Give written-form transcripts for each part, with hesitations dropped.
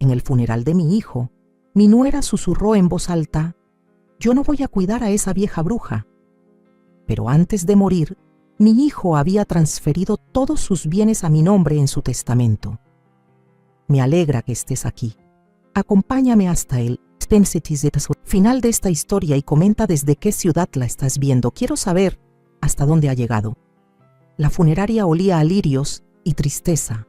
en el funeral de mi hijo, mi nuera susurró en voz alta: «Yo no voy a cuidar a esa vieja bruja». Pero antes de morir, mi hijo había transferido todos sus bienes a mi nombre en su testamento. Me alegra que estés aquí. Acompáñame hasta el final de esta historia y comenta desde qué ciudad la estás viendo. Quiero saber hasta dónde ha llegado. La funeraria olía a lirios y tristeza.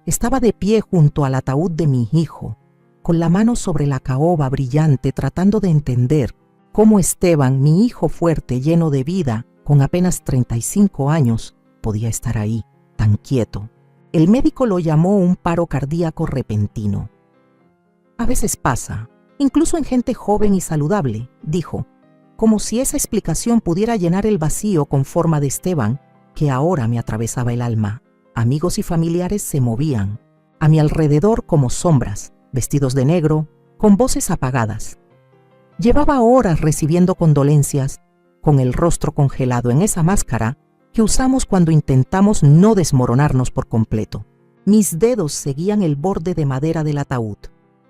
Estaba de pie junto al ataúd de mi hijo, con la mano sobre la caoba brillante, tratando de entender cómo Esteban, mi hijo fuerte, lleno de vida, con apenas 35 años, podía estar ahí, tan quieto. El médico lo llamó un paro cardíaco repentino. A veces pasa, incluso en gente joven y saludable, dijo, como si esa explicación pudiera llenar el vacío con forma de Esteban, que ahora me atravesaba el alma. Amigos y familiares se movían, a mi alrededor como sombras, vestidos de negro, con voces apagadas. Llevaba horas recibiendo condolencias, con el rostro congelado en esa máscara que usamos cuando intentamos no desmoronarnos por completo. Mis dedos seguían el borde de madera del ataúd,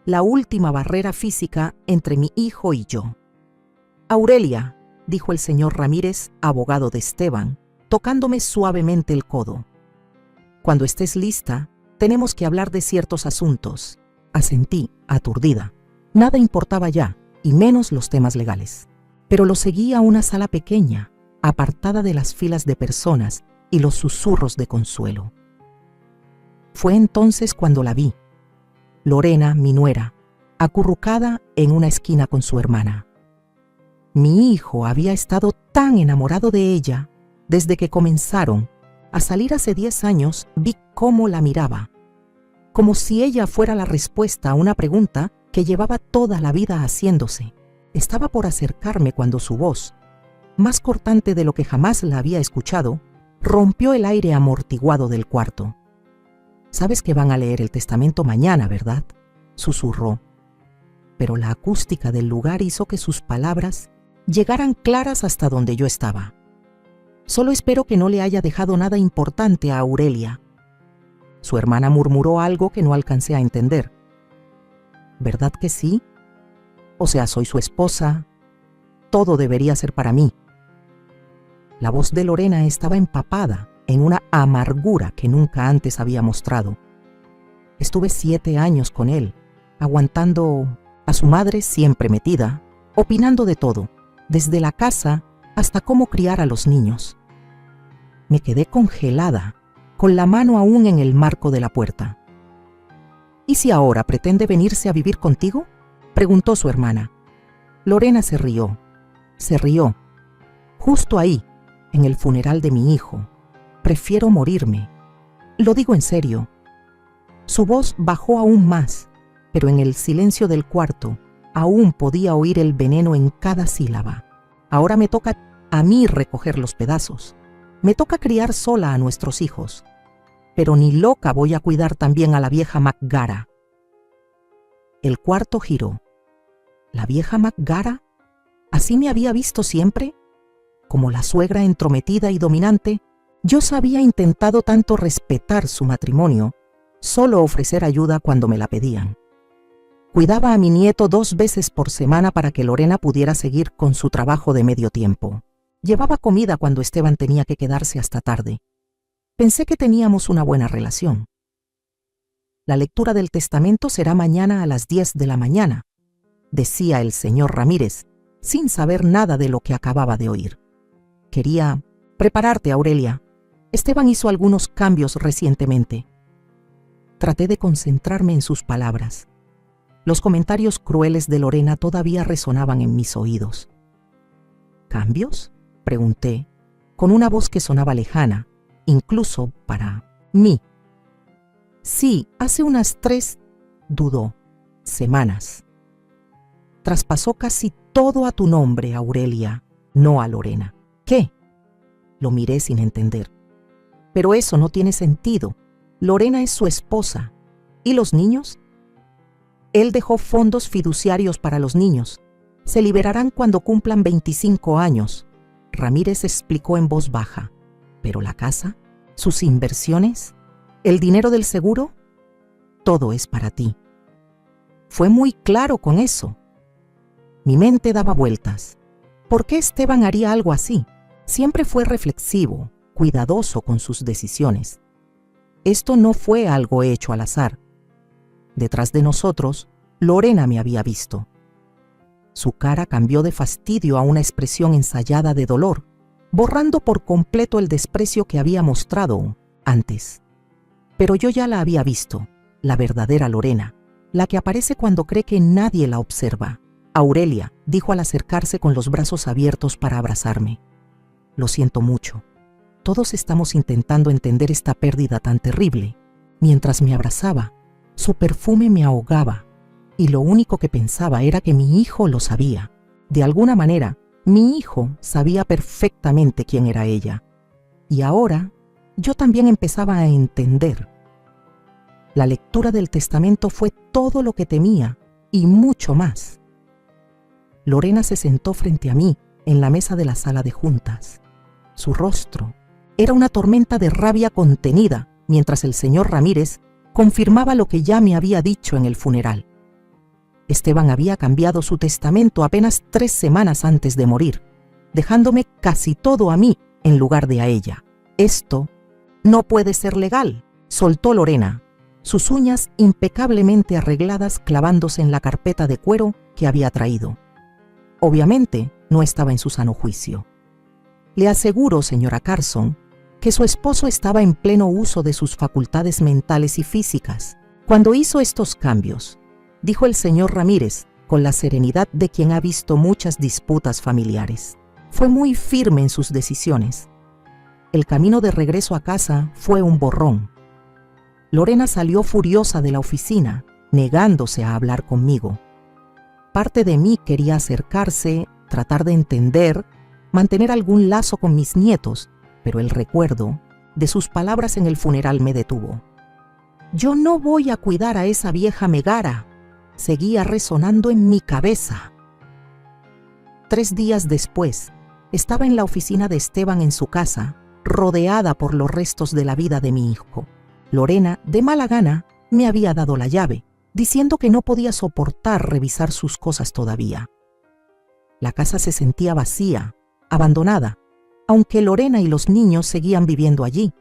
la última barrera física entre mi hijo y yo. «Aurelia», dijo el señor Ramírez, abogado de Esteban, tocándome suavemente el codo. «Cuando estés lista, tenemos que hablar de ciertos asuntos». Asentí, aturdida. Nada importaba ya, y menos los temas legales. Pero lo seguí a una sala pequeña, apartada de las filas de personas y los susurros de consuelo. Fue entonces cuando la vi. Lorena, mi nuera, acurrucada en una esquina con su hermana. Mi hijo había estado tan enamorado de ella desde que comenzaron a salir hace 10 años. Vi cómo la miraba, como si ella fuera la respuesta a una pregunta que llevaba toda la vida haciéndose. Estaba por acercarme cuando su voz, más cortante de lo que jamás la había escuchado, rompió el aire amortiguado del cuarto. «Sabes que van a leer el testamento mañana, ¿verdad?», susurró. Pero la acústica del lugar hizo que sus palabras llegaran claras hasta donde yo estaba. «Solo espero que no le haya dejado nada importante a Aurelia». Su hermana murmuró algo que no alcancé a entender. «¿Verdad que sí? O sea, soy su esposa. Todo debería ser para mí». La voz de Lorena estaba empapada en una amargura que nunca antes había mostrado. Estuve 7 años con él, aguantando a su madre siempre metida, opinando de todo, desde la casa hasta cómo criar a los niños. Me quedé congelada, con la mano aún en el marco de la puerta. «¿Y si ahora pretende venirse a vivir contigo?», preguntó su hermana. Lorena se rió. Justo ahí, en el funeral de mi hijo. «Prefiero morirme. Lo digo en serio». Su voz bajó aún más, pero en el silencio del cuarto aún podía oír el veneno en cada sílaba. «Ahora me toca a mí recoger los pedazos. Me toca criar sola a nuestros hijos. Pero ni loca voy a cuidar también a la vieja McGara». El cuarto giró. ¿La vieja McGara? ¿Así me había visto siempre? Como la suegra entrometida y dominante, yo había intentado tanto respetar su matrimonio, solo ofrecer ayuda cuando me la pedían. Cuidaba a mi nieto 2 veces por semana para que Lorena pudiera seguir con su trabajo de medio tiempo. Llevaba comida cuando Esteban tenía que quedarse hasta tarde. Pensé que teníamos una buena relación. «La lectura del testamento será mañana a las 10 de la mañana», decía el señor Ramírez, sin saber nada de lo que acababa de oír. «Quería prepararte, Aurelia. Esteban hizo algunos cambios recientemente». Traté de concentrarme en sus palabras. Los comentarios crueles de Lorena todavía resonaban en mis oídos. «¿Cambios?», pregunté, con una voz que sonaba lejana, incluso para mí. «Sí, hace unas 3, dudó, semanas. Traspasó casi todo a tu nombre, Aurelia, no a Lorena». «¿Qué?». Lo miré sin entender. «Pero eso no tiene sentido. Lorena es su esposa. ¿Y los niños?». «Él dejó fondos fiduciarios para los niños. Se liberarán cuando cumplan 25 años», Ramírez explicó en voz baja. «¿Pero la casa? ¿Sus inversiones? ¿El dinero del seguro? Todo es para ti». Fue muy claro con eso. Mi mente daba vueltas. ¿Por qué Esteban haría algo así? Siempre fue reflexivo, cuidadoso con sus decisiones. Esto no fue algo hecho al azar. Detrás de nosotros, Lorena me había visto. Su cara cambió de fastidio a una expresión ensayada de dolor, borrando por completo el desprecio que había mostrado antes. Pero yo ya la había visto, la verdadera Lorena, la que aparece cuando cree que nadie la observa. Aurelia, dijo al acercarse con los brazos abiertos para abrazarme. Lo siento mucho. Todos estamos intentando entender esta pérdida tan terrible. Mientras me abrazaba, su perfume me ahogaba, y lo único que pensaba era que mi hijo lo sabía. De alguna manera, mi hijo sabía perfectamente quién era ella. Y ahora, yo también empezaba a entender. La lectura del testamento fue todo lo que temía, y mucho más. Lorena se sentó frente a mí, en la mesa de la sala de juntas. Su rostro era una tormenta de rabia contenida, mientras el señor Ramírez confirmaba lo que ya me había dicho en el funeral. Esteban había cambiado su testamento apenas 3 semanas antes de morir, dejándome casi todo a mí en lugar de a ella. Esto no puede ser legal, soltó Lorena, sus uñas impecablemente arregladas clavándose en la carpeta de cuero que había traído. Obviamente no estaba en su sano juicio. Le aseguro, señora Carson, que su esposo estaba en pleno uso de sus facultades mentales y físicas cuando hizo estos cambios, dijo el señor Ramírez con la serenidad de quien ha visto muchas disputas familiares. Fue muy firme en sus decisiones. El camino de regreso a casa fue un borrón. Lorena salió furiosa de la oficina, negándose a hablar conmigo. Parte de mí quería acercarse, tratar de entender, mantener algún lazo con mis nietos, pero el recuerdo de sus palabras en el funeral me detuvo. Yo no voy a cuidar a esa vieja Megara, seguía resonando en mi cabeza. 3 días después, estaba en la oficina de Esteban en su casa, rodeada por los restos de la vida de mi hijo. Lorena, de mala gana, me había dado la llave, diciendo que no podía soportar revisar sus cosas todavía. La casa se sentía vacía, abandonada, aunque Lorena y los niños seguían viviendo allí.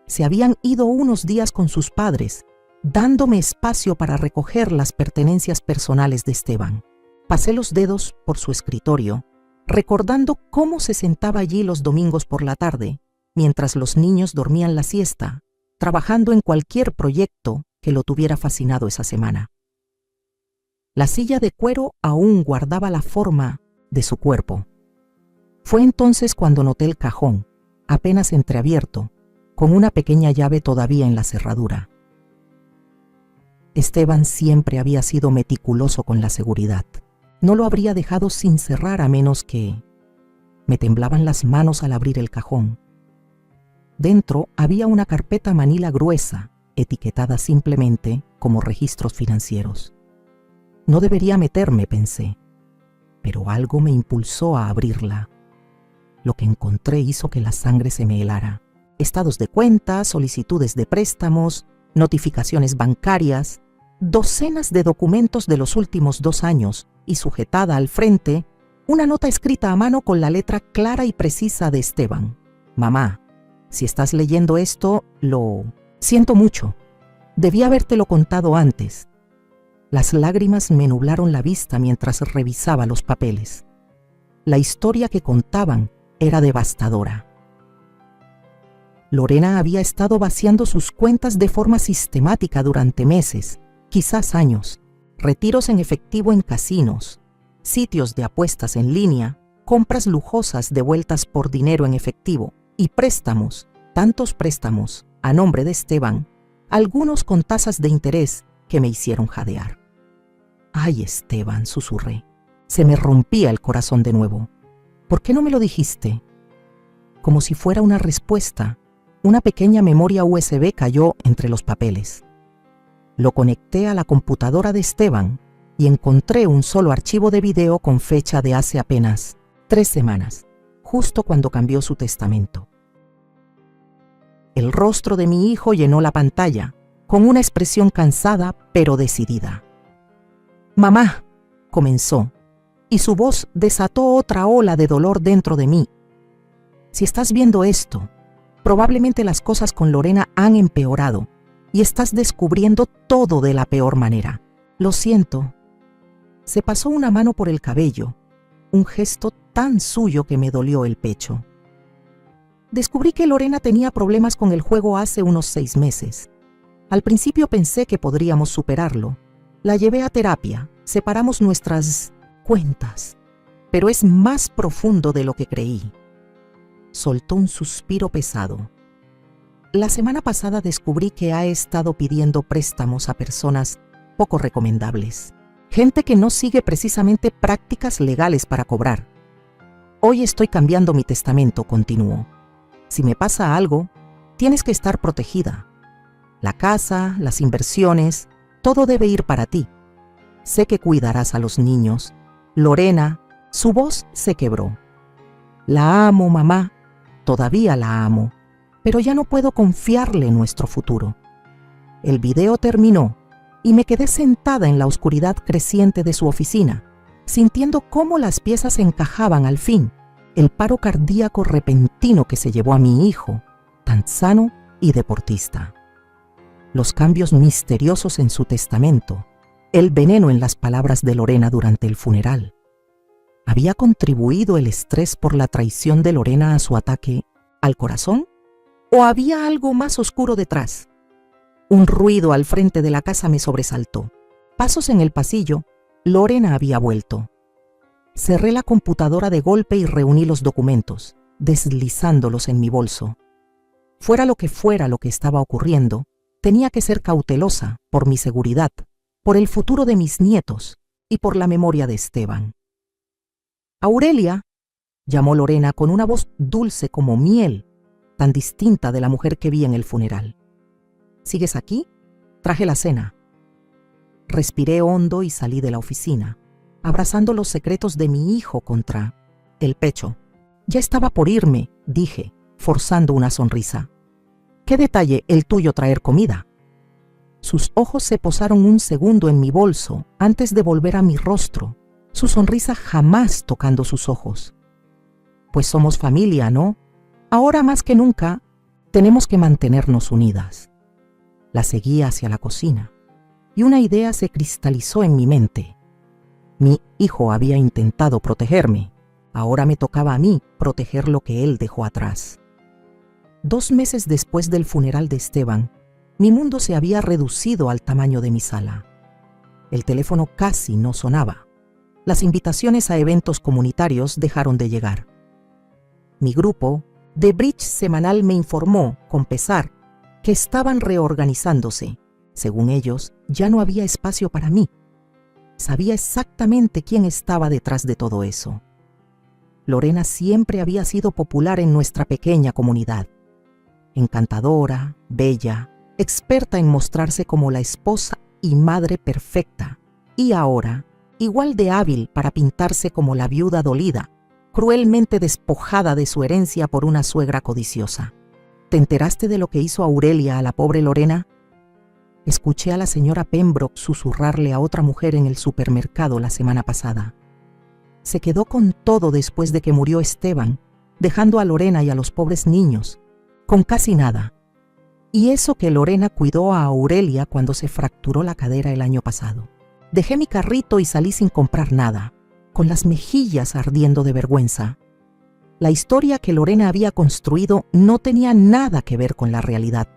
Se habían ido unos días con sus padres, dándome espacio para recoger las pertenencias personales de Esteban. Pasé los dedos por su escritorio, recordando cómo se sentaba allí los domingos por la tarde, mientras los niños dormían la siesta, trabajando en cualquier proyecto que lo tuviera fascinado esa semana. La silla de cuero aún guardaba la forma de su cuerpo. Fue entonces cuando noté el cajón, apenas entreabierto, con una pequeña llave todavía en la cerradura. Esteban siempre había sido meticuloso con la seguridad. No lo habría dejado sin cerrar a menos que... Me temblaban las manos al abrir el cajón. Dentro había una carpeta manila gruesa, etiquetada simplemente como registros financieros. No debería meterme, pensé, pero algo me impulsó a abrirla. Lo que encontré hizo que la sangre se me helara. Estados de cuenta, solicitudes de préstamos, notificaciones bancarias, docenas de documentos de los últimos 2 años y sujetada al frente, una nota escrita a mano con la letra clara y precisa de Esteban. Mamá, si estás leyendo esto, lo siento mucho. Debí habértelo contado antes. Las lágrimas me nublaron la vista mientras revisaba los papeles. La historia que contaban era devastadora. Lorena había estado vaciando sus cuentas de forma sistemática durante meses, quizás años. Retiros en efectivo en casinos, sitios de apuestas en línea, compras lujosas devueltas por dinero en efectivo y préstamos, tantos préstamos, a nombre de Esteban, algunos con tasas de interés que me hicieron jadear. «Ay, Esteban», susurré. Se me rompía el corazón de nuevo. «¿Por qué no me lo dijiste?» Como si fuera una respuesta, una pequeña memoria USB cayó entre los papeles. Lo conecté a la computadora de Esteban y encontré un solo archivo de video con fecha de hace apenas 3 semanas, justo cuando cambió su testamento. El rostro de mi hijo llenó la pantalla, con una expresión cansada pero decidida. Mamá, comenzó, y su voz desató otra ola de dolor dentro de mí. Si estás viendo esto, probablemente las cosas con Lorena han empeorado y estás descubriendo todo de la peor manera. Lo siento. Se pasó una mano por el cabello, un gesto tan suyo que me dolió el pecho. Descubrí que Lorena tenía problemas con el juego hace unos 6 meses. Al principio pensé que podríamos superarlo. La llevé a terapia, separamos nuestras cuentas, pero es más profundo de lo que creí. Soltó un suspiro pesado. La semana pasada descubrí que ha estado pidiendo préstamos a personas poco recomendables. Gente que no sigue precisamente prácticas legales para cobrar. Hoy estoy cambiando mi testamento, continuó. Si me pasa algo, tienes que estar protegida. La casa, las inversiones, todo debe ir para ti. Sé que cuidarás a los niños. Lorena, su voz se quebró. La amo, mamá. Todavía la amo, pero ya no puedo confiarle en nuestro futuro. El video terminó y me quedé sentada en la oscuridad creciente de su oficina, sintiendo cómo las piezas encajaban al fin, el paro cardíaco repentino que se llevó a mi hijo, tan sano y deportista. Los cambios misteriosos en su testamento, el veneno en las palabras de Lorena durante el funeral. ¿Había contribuido el estrés por la traición de Lorena a su ataque al corazón? ¿O había algo más oscuro detrás? Un ruido al frente de la casa me sobresaltó. Pasos en el pasillo. Lorena había vuelto. Cerré la computadora de golpe y reuní los documentos, deslizándolos en mi bolso. Fuera lo que estaba ocurriendo, tenía que ser cautelosa por mi seguridad, por el futuro de mis nietos y por la memoria de Esteban. Aurelia, llamó Lorena con una voz dulce como miel, tan distinta de la mujer que vi en el funeral. ¿Sigues aquí? Traje la cena. Respiré hondo y salí de la oficina, abrazando los secretos de mi hijo contra el pecho. Ya estaba por irme, dije, forzando una sonrisa. ¿Qué detalle el tuyo traer comida? Sus ojos se posaron un segundo en mi bolso antes de volver a mi rostro, su sonrisa jamás tocando sus ojos. Pues somos familia, ¿no? Ahora más que nunca, tenemos que mantenernos unidas. La seguí hacia la cocina, y una idea se cristalizó en mi mente. Mi hijo había intentado protegerme, ahora me tocaba a mí proteger lo que él dejó atrás. 2 meses después del funeral de Esteban, mi mundo se había reducido al tamaño de mi sala. El teléfono casi no sonaba. Las invitaciones a eventos comunitarios dejaron de llegar. Mi grupo de bridge semanal me informó, con pesar, que estaban reorganizándose. Según ellos, ya no había espacio para mí. Sabía exactamente quién estaba detrás de todo eso. Lorena siempre había sido popular en nuestra pequeña comunidad. Encantadora, bella, experta en mostrarse como la esposa y madre perfecta. Y ahora, igual de hábil para pintarse como la viuda dolida, cruelmente despojada de su herencia por una suegra codiciosa. ¿Te enteraste de lo que hizo Aurelia a la pobre Lorena? Escuché a la señora Pembroke susurrarle a otra mujer en el supermercado la semana pasada. Se quedó con todo después de que murió Esteban, dejando a Lorena y a los pobres niños, con casi nada. Y eso que Lorena cuidó a Aurelia cuando se fracturó la cadera el año pasado. Dejé mi carrito y salí sin comprar nada, con las mejillas ardiendo de vergüenza. La historia que Lorena había construido no tenía nada que ver con la realidad.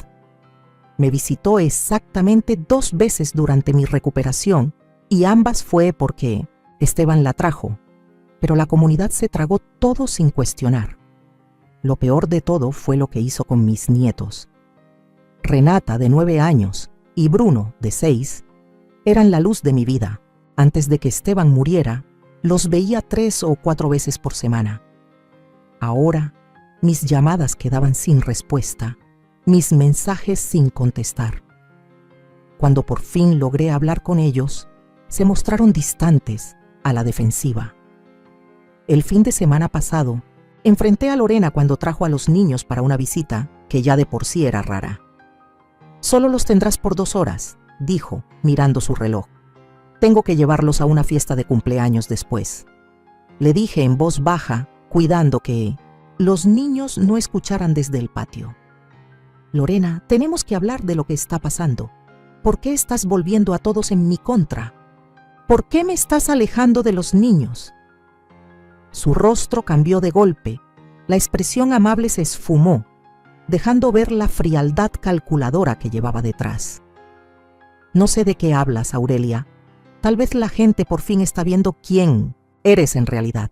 Me visitó exactamente 2 veces durante mi recuperación y ambas fue porque Esteban la trajo, pero la comunidad se tragó todo sin cuestionar. Lo peor de todo fue lo que hizo con mis nietos. Renata, de 9 años, y Bruno, de 6, eran la luz de mi vida. Antes de que Esteban muriera, los veía 3 o 4 veces por semana. Ahora, mis llamadas quedaban sin respuesta, mis mensajes sin contestar. Cuando por fin logré hablar con ellos, se mostraron distantes, a la defensiva. El fin de semana pasado, enfrenté a Lorena cuando trajo a los niños para una visita que ya de por sí era rara. «Solo los tendrás por 2 horas», dijo, mirando su reloj. Tengo que llevarlos a una fiesta de cumpleaños después. Le dije en voz baja, cuidando que los niños no escucharan desde el patio. Lorena, tenemos que hablar de lo que está pasando. ¿Por qué estás volviendo a todos en mi contra? ¿Por qué me estás alejando de los niños? Su rostro cambió de golpe. La expresión amable se esfumó, dejando ver la frialdad calculadora que llevaba detrás. No sé de qué hablas, Aurelia. Tal vez la gente por fin está viendo quién eres en realidad.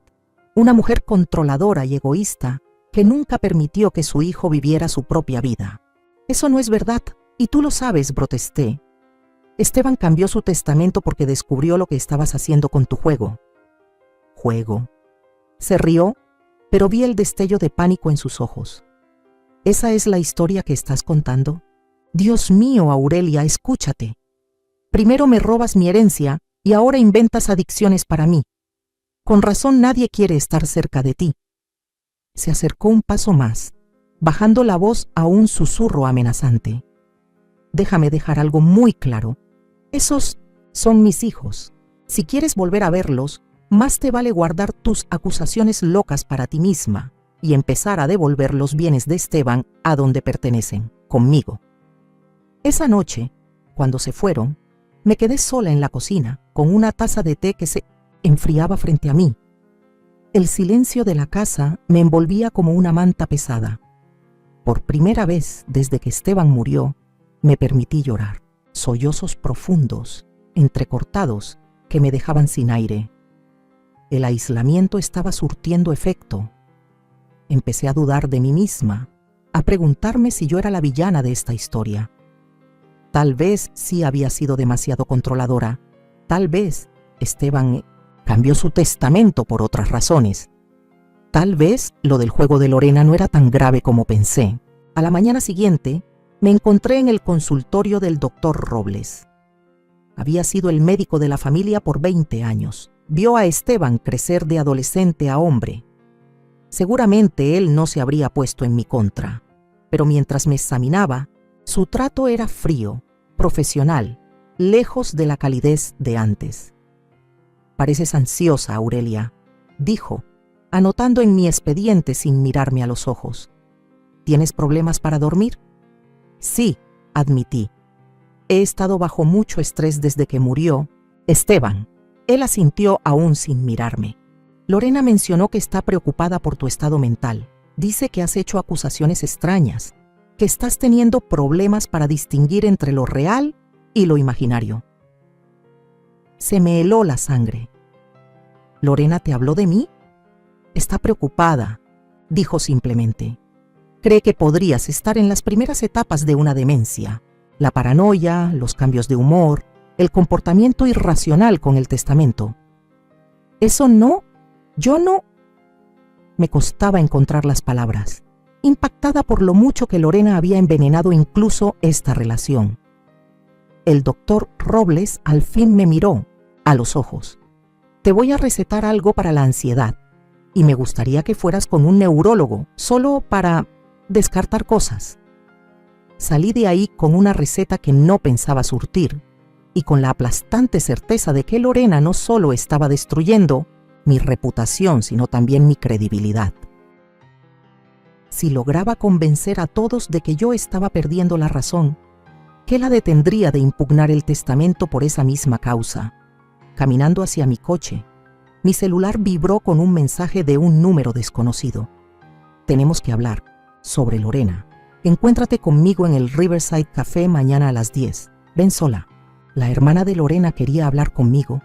Una mujer controladora y egoísta que nunca permitió que su hijo viviera su propia vida. Eso no es verdad, y tú lo sabes, protesté. Esteban cambió su testamento porque descubrió lo que estabas haciendo con tu juego. ¿Juego? Se rió, pero vi el destello de pánico en sus ojos. ¿Esa es la historia que estás contando? Dios mío, Aurelia, escúchate. Primero me robas mi herencia y ahora inventas adicciones para mí. Con razón nadie quiere estar cerca de ti. Se acercó un paso más, bajando la voz a un susurro amenazante. Déjame dejar algo muy claro. Esos son mis hijos. Si quieres volver a verlos, más te vale guardar tus acusaciones locas para ti misma y empezar a devolver los bienes de Esteban a donde pertenecen, conmigo. Esa noche, cuando se fueron, me quedé sola en la cocina, con una taza de té que se enfriaba frente a mí. El silencio de la casa me envolvía como una manta pesada. Por primera vez desde que Esteban murió, me permití llorar. Sollozos profundos, entrecortados, que me dejaban sin aire. El aislamiento estaba surtiendo efecto. Empecé a dudar de mí misma, a preguntarme si yo era la villana de esta historia. Tal vez sí había sido demasiado controladora. Tal vez Esteban cambió su testamento por otras razones. Tal vez lo del juego de Lorena no era tan grave como pensé. A la mañana siguiente, me encontré en el consultorio del doctor Robles. Había sido el médico de la familia por 20 años. Vio a Esteban crecer de adolescente a hombre. Seguramente él no se habría puesto en mi contra, pero mientras me examinaba, su trato era frío, profesional, lejos de la calidez de antes. Pareces ansiosa, Aurelia, dijo, anotando en mi expediente sin mirarme a los ojos. ¿Tienes problemas para dormir? Sí, admití. He estado bajo mucho estrés desde que murió Esteban. Él asintió aún sin mirarme. Lorena mencionó que está preocupada por tu estado mental. Dice que has hecho acusaciones extrañas, que estás teniendo problemas para distinguir entre lo real y lo imaginario. Se me heló la sangre. ¿Lorena te habló de mí? Está preocupada, dijo simplemente. Cree que podrías estar en las primeras etapas de una demencia. La paranoia, los cambios de humor, el comportamiento irracional con el testamento. Eso no, yo no. Me costaba encontrar las palabras, impactada por lo mucho que Lorena había envenenado incluso esta relación. El doctor Robles al fin me miró a los ojos. Te voy a recetar algo para la ansiedad y me gustaría que fueras con un neurólogo, solo para descartar cosas. Salí de ahí con una receta que no pensaba surtir y con la aplastante certeza de que Lorena no solo estaba destruyendo mi reputación, sino también mi credibilidad. Si lograba convencer a todos de que yo estaba perdiendo la razón, ¿qué la detendría de impugnar el testamento por esa misma causa? Caminando hacia mi coche, mi celular vibró con un mensaje de un número desconocido. Tenemos que hablar sobre Lorena. Encuéntrate conmigo en el Riverside Café mañana a las 10. Ven sola. La hermana de Lorena quería hablar conmigo.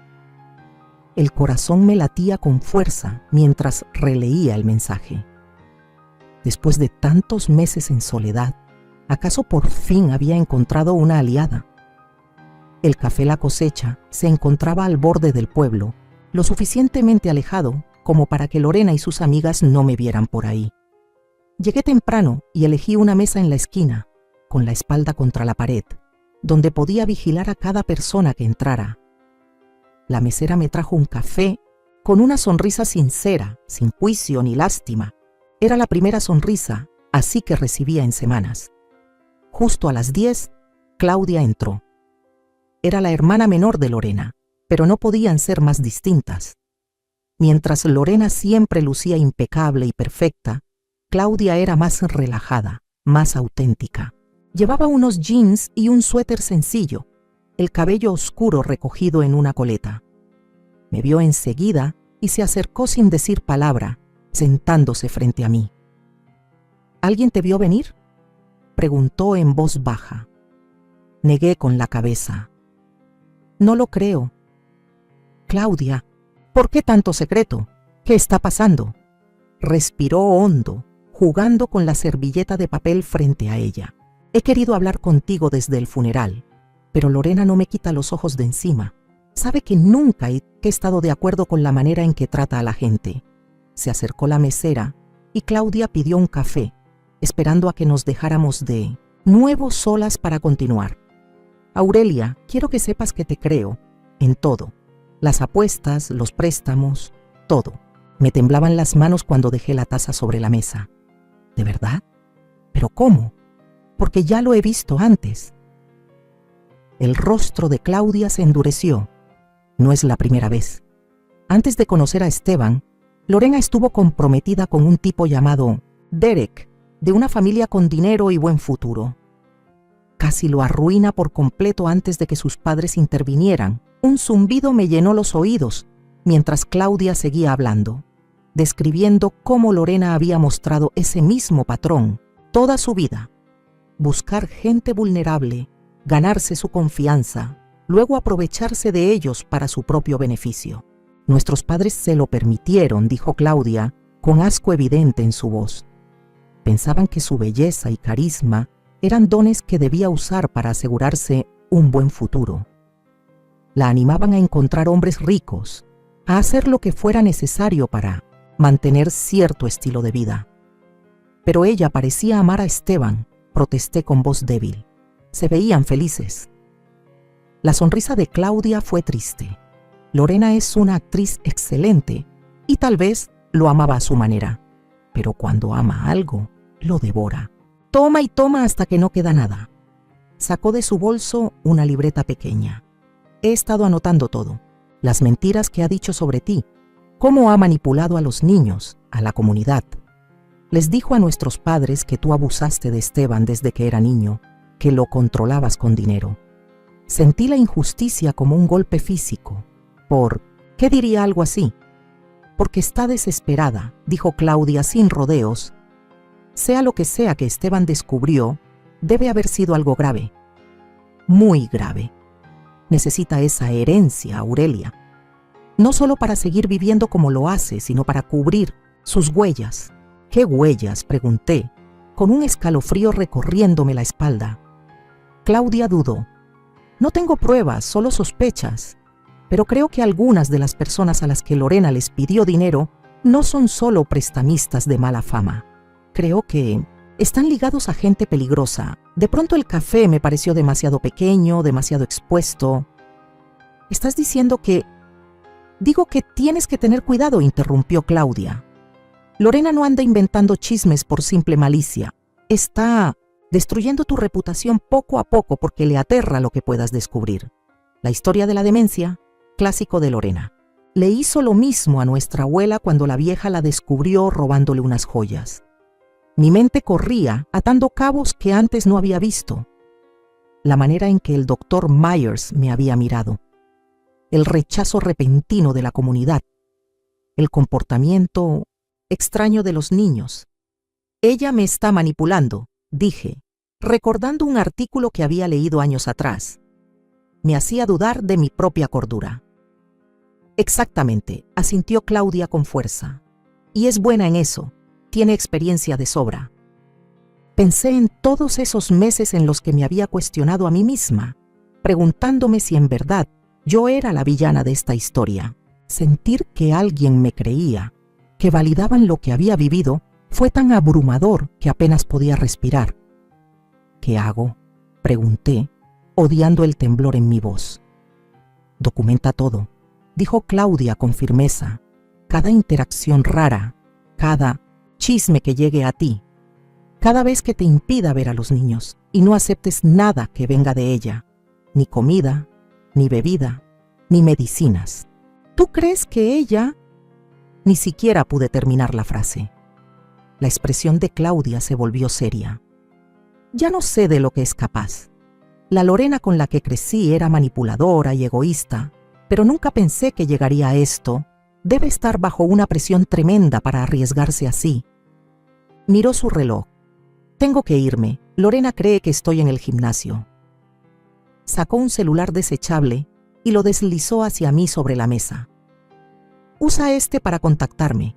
El corazón me latía con fuerza mientras releía el mensaje. Después de tantos meses en soledad, ¿acaso por fin había encontrado una aliada? El Café La Cosecha se encontraba al borde del pueblo, lo suficientemente alejado como para que Lorena y sus amigas no me vieran por ahí. Llegué temprano y elegí una mesa en la esquina, con la espalda contra la pared, donde podía vigilar a cada persona que entrara. La mesera me trajo un café con una sonrisa sincera, sin juicio ni lástima. Era la primera sonrisa, así que recibía en semanas. Justo a las 10, Claudia entró. Era la hermana menor de Lorena. pero no podían ser más distintas. Mientras Lorena siempre lucía impecable y perfecta, Claudia era más relajada, más auténtica. Llevaba unos jeans y un suéter sencillo, el cabello oscuro recogido en una coleta. Me vio enseguida y se acercó sin decir palabra, sentándose frente a mí. ¿Alguien te vio venir?, preguntó en voz baja. Negué con la cabeza. No lo creo. Claudia, ¿por qué tanto secreto? ¿Qué está pasando? Respiró hondo, jugando con la servilleta de papel frente a ella. He querido hablar contigo desde el funeral, pero Lorena no me quita los ojos de encima. Sabe que nunca he estado de acuerdo con la manera en que trata a la gente. Se acercó la mesera y Claudia pidió un café, esperando a que nos dejáramos de nuevo solas para continuar. Aurelia, quiero que sepas que te creo en todo. Las apuestas, los préstamos, todo. Me temblaban las manos cuando dejé la taza sobre la mesa. ¿De verdad? ¿Pero cómo? Porque ya lo he visto antes. El rostro de Claudia se endureció. No es la primera vez. Antes de conocer a Esteban, Lorena estuvo comprometida con un tipo llamado Derek, de una familia con dinero y buen futuro. Casi lo arruina por completo antes de que sus padres intervinieran. Un zumbido me llenó los oídos mientras Claudia seguía hablando, describiendo cómo Lorena había mostrado ese mismo patrón toda su vida. Buscar gente vulnerable, ganarse su confianza, luego aprovecharse de ellos para su propio beneficio. Nuestros padres se lo permitieron, dijo Claudia, con asco evidente en su voz. Pensaban que su belleza y carisma eran dones que debía usar para asegurarse un buen futuro. La animaban a encontrar hombres ricos, a hacer lo que fuera necesario para mantener cierto estilo de vida. Pero ella parecía amar a Esteban, protesté con voz débil. Se veían felices. La sonrisa de Claudia fue triste. Lorena es una actriz excelente y tal vez lo amaba a su manera, pero cuando ama algo, lo devora. Toma y toma hasta que no queda nada. Sacó de su bolso una libreta pequeña. He estado anotando todo. Las mentiras que ha dicho sobre ti, cómo ha manipulado a los niños, a la comunidad. Les dijo a nuestros padres que tú abusaste de Esteban desde que era niño, que lo controlabas con dinero. Sentí la injusticia como un golpe físico. ¿Qué diría algo así? Porque está desesperada, dijo Claudia sin rodeos. Sea lo que sea que Esteban descubrió, debe haber sido algo grave. Muy grave. Necesita esa herencia, Aurelia. No solo para seguir viviendo como lo hace, sino para cubrir sus huellas. ¿Qué huellas?, pregunté, con un escalofrío recorriéndome la espalda. Claudia dudó. No tengo pruebas, solo sospechas. Pero creo que algunas de las personas a las que Lorena les pidió dinero no son solo prestamistas de mala fama. Creo que están ligados a gente peligrosa. De pronto el café me pareció demasiado pequeño, demasiado expuesto. ¿Estás diciendo que...? Digo que tienes que tener cuidado, interrumpió Claudia. Lorena no anda inventando chismes por simple malicia. Está destruyendo tu reputación poco a poco porque le aterra lo que puedas descubrir. La historia de la demencia, clásico de Lorena. Le hizo lo mismo a nuestra abuela cuando la vieja la descubrió robándole unas joyas. Mi mente corría, atando cabos que antes no había visto. La manera en que el doctor Myers me había mirado. El rechazo repentino de la comunidad. El comportamiento extraño de los niños. Ella me está manipulando, dije, recordando un artículo que había leído años atrás. Me hacía dudar de mi propia cordura. Exactamente, asintió Claudia con fuerza. Y es buena en eso. Tiene experiencia de sobra. Pensé en todos esos meses en los que me había cuestionado a mí misma, preguntándome si en verdad yo era la villana de esta historia. Sentir que alguien me creía, que validaban lo que había vivido, fue tan abrumador que apenas podía respirar. ¿Qué hago?, pregunté, odiando el temblor en mi voz. Documenta todo, dijo Claudia con firmeza. Cada interacción rara, cada chisme que llegue a ti, cada vez que te impida ver a los niños y no aceptes nada que venga de ella, ni comida, ni bebida, ni medicinas. ¿Tú crees que ella...? Ni siquiera pude terminar la frase. La expresión de Claudia se volvió seria. Ya no sé de lo que es capaz. La Lorena con la que crecí era manipuladora y egoísta, pero nunca pensé que llegaría a esto. Debe estar bajo una presión tremenda para arriesgarse así. Miró su reloj. Tengo que irme. Lorena cree que estoy en el gimnasio. Sacó un celular desechable y lo deslizó hacia mí sobre la mesa. Usa este para contactarme.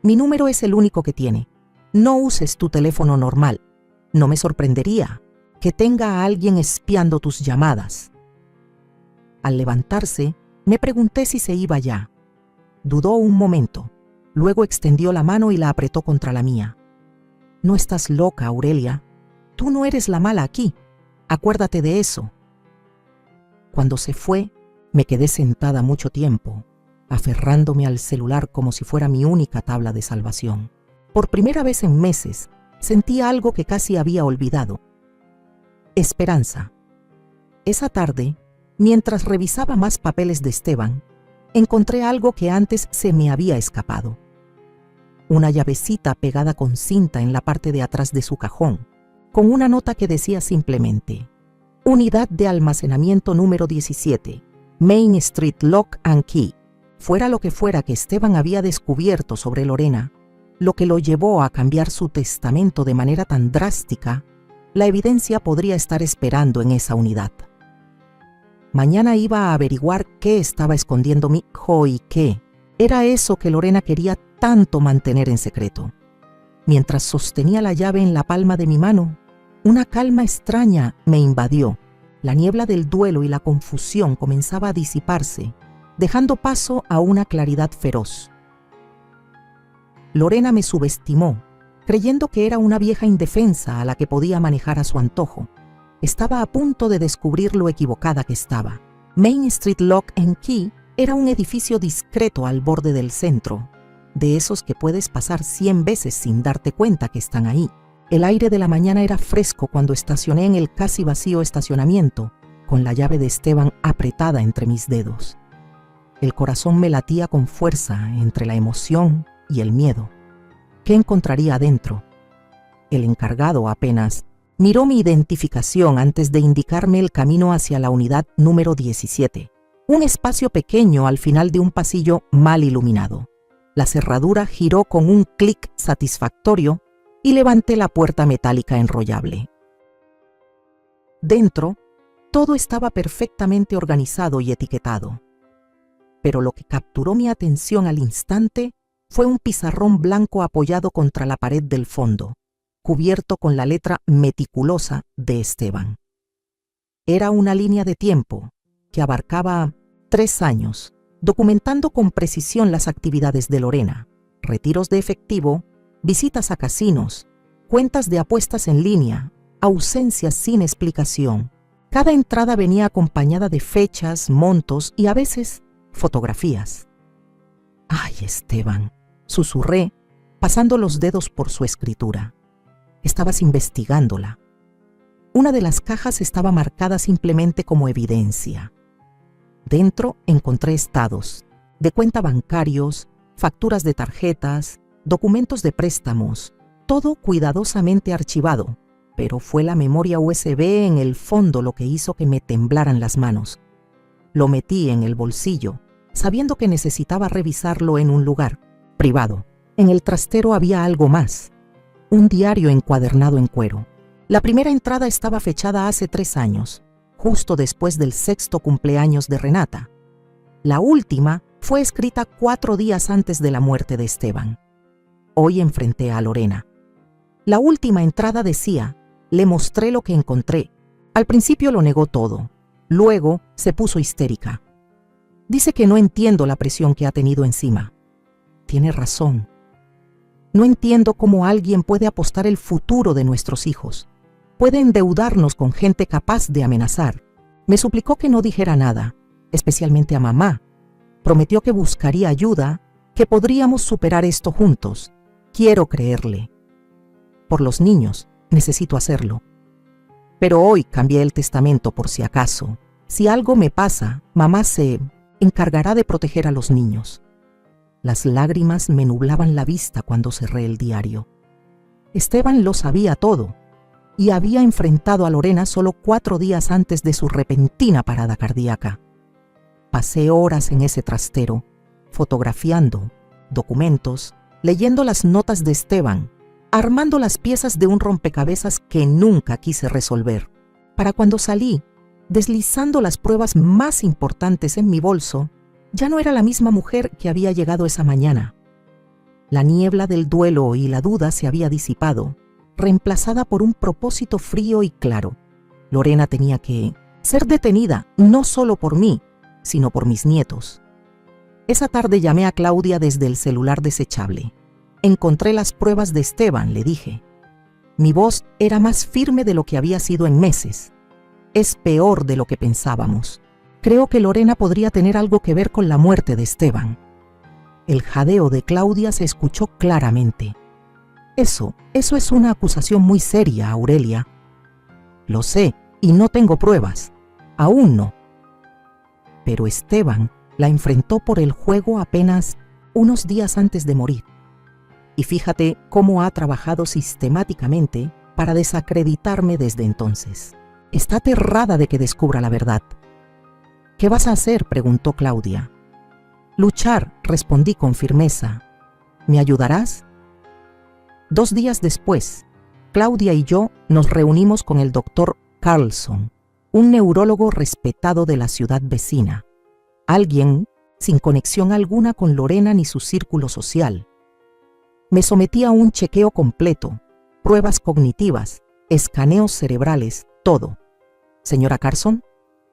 Mi número es el único que tiene. No uses tu teléfono normal. No me sorprendería que tenga a alguien espiando tus llamadas. Al levantarse, me pregunté si se iba ya. Dudó un momento, luego extendió la mano y la apretó contra la mía. No estás loca, Aurelia. Tú no eres la mala aquí. Acuérdate de eso. Cuando se fue, me quedé sentada mucho tiempo, aferrándome al celular como si fuera mi única tabla de salvación. Por primera vez en meses, sentí algo que casi había olvidado. Esperanza. Esa tarde, mientras revisaba más papeles de Esteban, encontré algo que antes se me había escapado. Una llavecita pegada con cinta en la parte de atrás de su cajón, con una nota que decía simplemente: Unidad de almacenamiento número 17, Main Street Lock and Key. Fuera lo que fuera que Esteban había descubierto sobre Lorena, lo que lo llevó a cambiar su testamento de manera tan drástica, la evidencia podría estar esperando en esa unidad. Mañana iba a averiguar qué estaba escondiendo mi hijo y qué era eso que Lorena quería tanto mantener en secreto. Mientras sostenía la llave en la palma de mi mano, una calma extraña me invadió. La niebla del duelo y la confusión comenzaba a disiparse, dejando paso a una claridad feroz. Lorena me subestimó, creyendo que era una vieja indefensa a la que podía manejar a su antojo. Estaba a punto de descubrir lo equivocada que estaba. Main Street Lock and Key era un edificio discreto al borde del centro, de esos que puedes pasar 100 veces sin darte cuenta que están ahí. El aire de la mañana era fresco cuando estacioné en el casi vacío estacionamiento, con la llave de Esteban apretada entre mis dedos. El corazón me latía con fuerza entre la emoción y el miedo. ¿Qué encontraría adentro? El encargado apenas miró mi identificación antes de indicarme el camino hacia la unidad número 17, un espacio pequeño al final de un pasillo mal iluminado. La cerradura giró con un clic satisfactorio y levanté la puerta metálica enrollable. Dentro, todo estaba perfectamente organizado y etiquetado. Pero lo que capturó mi atención al instante fue un pizarrón blanco apoyado contra la pared del fondo, cubierto con la letra meticulosa de Esteban. Era una línea de tiempo que abarcaba 3 años, documentando con precisión las actividades de Lorena: retiros de efectivo, visitas a casinos, cuentas de apuestas en línea, ausencias sin explicación. Cada entrada venía acompañada de fechas, montos y a veces fotografías. «Ay, Esteban», susurré, pasando los dedos por su escritura. Estabas investigándola. Una de las cajas estaba marcada simplemente como evidencia. Dentro encontré estados de cuenta bancarios, facturas de tarjetas, documentos de préstamos, todo cuidadosamente archivado, pero fue la memoria USB en el fondo lo que hizo que me temblaran las manos. Lo metí en el bolsillo, sabiendo que necesitaba revisarlo en un lugar privado. En el trastero había algo más: un diario encuadernado en cuero. La primera entrada estaba fechada hace 3 años, justo después del 6º cumpleaños de Renata. La última fue escrita 4 días antes de la muerte de Esteban. Hoy enfrenté a Lorena. La última entrada decía: le mostré lo que encontré. Al principio lo negó todo. Luego se puso histérica. Dice que no entiendo la presión que ha tenido encima. Tiene razón. No entiendo cómo alguien puede apostar el futuro de nuestros hijos. Puede endeudarnos con gente capaz de amenazar. Me suplicó que no dijera nada, especialmente a mamá. Prometió que buscaría ayuda, que podríamos superar esto juntos. Quiero creerle. Por los niños, necesito hacerlo. Pero hoy cambié el testamento por si acaso. Si algo me pasa, mamá se encargará de proteger a los niños. Las lágrimas me nublaban la vista cuando cerré el diario. Esteban lo sabía todo y había enfrentado a Lorena solo 4 días antes de su repentina parada cardíaca. Pasé horas en ese trastero, fotografiando, documentos, leyendo las notas de Esteban, armando las piezas de un rompecabezas que nunca quise resolver. Para cuando salí, deslizando las pruebas más importantes en mi bolso, ya no era la misma mujer que había llegado esa mañana. La niebla del duelo y la duda se había disipado, reemplazada por un propósito frío y claro. Lorena tenía que ser detenida, no solo por mí, sino por mis nietos. Esa tarde llamé a Claudia desde el celular desechable. Encontré las pruebas de Esteban, le dije. Mi voz era más firme de lo que había sido en meses. Es peor de lo que pensábamos. Creo que Lorena podría tener algo que ver con la muerte de Esteban. El jadeo de Claudia se escuchó claramente. Eso es una acusación muy seria, Aurelia. Lo sé, y no tengo pruebas. Aún no. Pero Esteban la enfrentó por el juego apenas unos días antes de morir. Y fíjate cómo ha trabajado sistemáticamente para desacreditarme desde entonces. Está aterrada de que descubra la verdad. ¿Qué vas a hacer?, preguntó Claudia. Luchar, respondí con firmeza. ¿Me ayudarás? 2 días después, Claudia y yo nos reunimos con el doctor Carlson, un neurólogo respetado de la ciudad vecina, alguien sin conexión alguna con Lorena ni su círculo social. Me sometí a un chequeo completo, pruebas cognitivas, escaneos cerebrales, todo. Señora Carlson,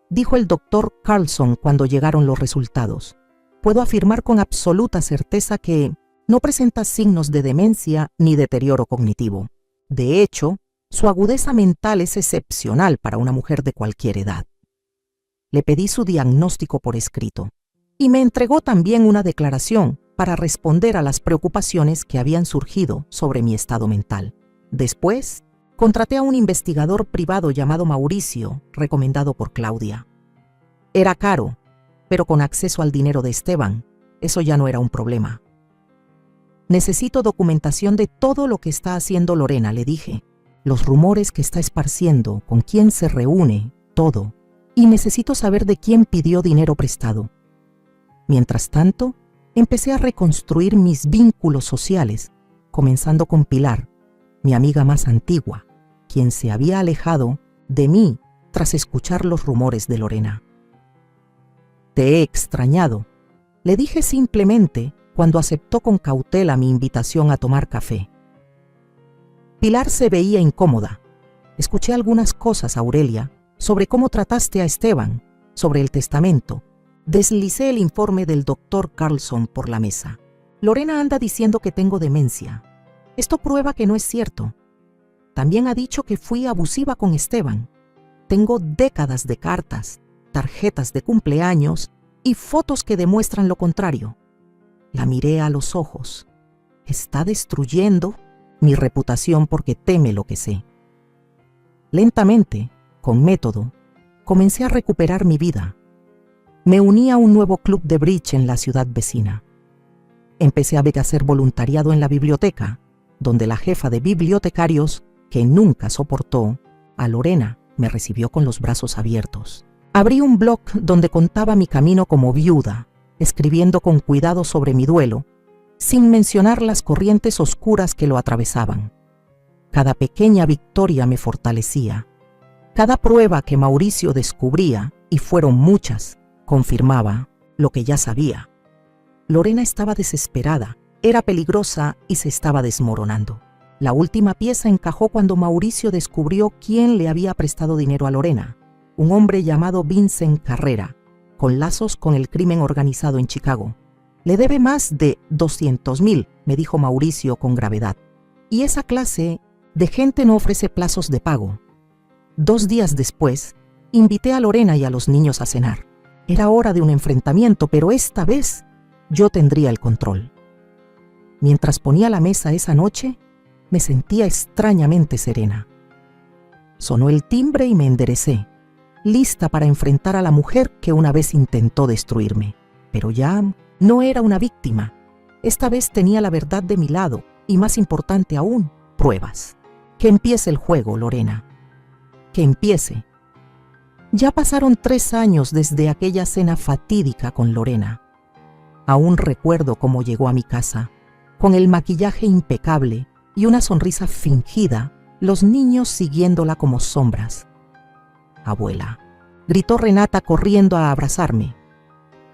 dijo el doctor Carlson cuando llegaron los resultados, puedo afirmar con absoluta certeza que no presenta signos de demencia ni deterioro cognitivo. De hecho, su agudeza mental es excepcional para una mujer de cualquier edad. Le pedí su diagnóstico por escrito y me entregó también una declaración para responder a las preocupaciones que habían surgido sobre mi estado mental. Después, contraté a un investigador privado llamado Mauricio, recomendado por Claudia. Era caro, pero con acceso al dinero de Esteban, eso ya no era un problema. Necesito documentación de todo lo que está haciendo Lorena, le dije. Los rumores que está esparciendo, con quién se reúne, todo. Y necesito saber de quién pidió dinero prestado. Mientras tanto, empecé a reconstruir mis vínculos sociales, comenzando con Pilar, mi amiga más antigua, quien se había alejado de mí tras escuchar los rumores de Lorena. Te he extrañado, le dije simplemente cuando aceptó con cautela mi invitación a tomar café. Pilar se veía incómoda. Escuché algunas cosas, Aurelia, sobre cómo trataste a Esteban, sobre el testamento. Deslicé el informe del doctor Carlson por la mesa. Lorena anda diciendo que tengo demencia. Esto prueba que no es cierto. También ha dicho que fui abusiva con Esteban. Tengo décadas de cartas, tarjetas de cumpleaños y fotos que demuestran lo contrario. La miré a los ojos. Está destruyendo mi reputación porque teme lo que sé. Lentamente, con método, comencé a recuperar mi vida. Me uní a un nuevo club de bridge en la ciudad vecina. Empecé a hacer voluntariado en la biblioteca, donde la jefa de bibliotecarios, que nunca soportó a Lorena, me recibió con los brazos abiertos. Abrí un blog donde contaba mi camino como viuda, escribiendo con cuidado sobre mi duelo, sin mencionar las corrientes oscuras que lo atravesaban. Cada pequeña victoria me fortalecía. Cada prueba que Mauricio descubría, y fueron muchas, confirmaba lo que ya sabía. Lorena estaba desesperada, era peligrosa y se estaba desmoronando. La última pieza encajó cuando Mauricio descubrió quién le había prestado dinero a Lorena, un hombre llamado Vincent Carrera, con lazos con el crimen organizado en Chicago. Le debe más de 200,000, me dijo Mauricio con gravedad. Y esa clase de gente no ofrece plazos de pago. 2 días después, invité a Lorena y a los niños a cenar. Era hora de un enfrentamiento, pero esta vez yo tendría el control. Mientras ponía la mesa esa noche, me sentía extrañamente serena. Sonó el timbre y me enderecé, lista para enfrentar a la mujer que una vez intentó destruirme. Pero ya no era una víctima. Esta vez tenía la verdad de mi lado y, más importante aún, pruebas. Que empiece el juego, Lorena. Que empiece. Ya pasaron 3 años desde aquella cena fatídica con Lorena. Aún recuerdo cómo llegó a mi casa, con el maquillaje impecable y una sonrisa fingida, los niños siguiéndola como sombras. «Abuela», gritó Renata corriendo a abrazarme.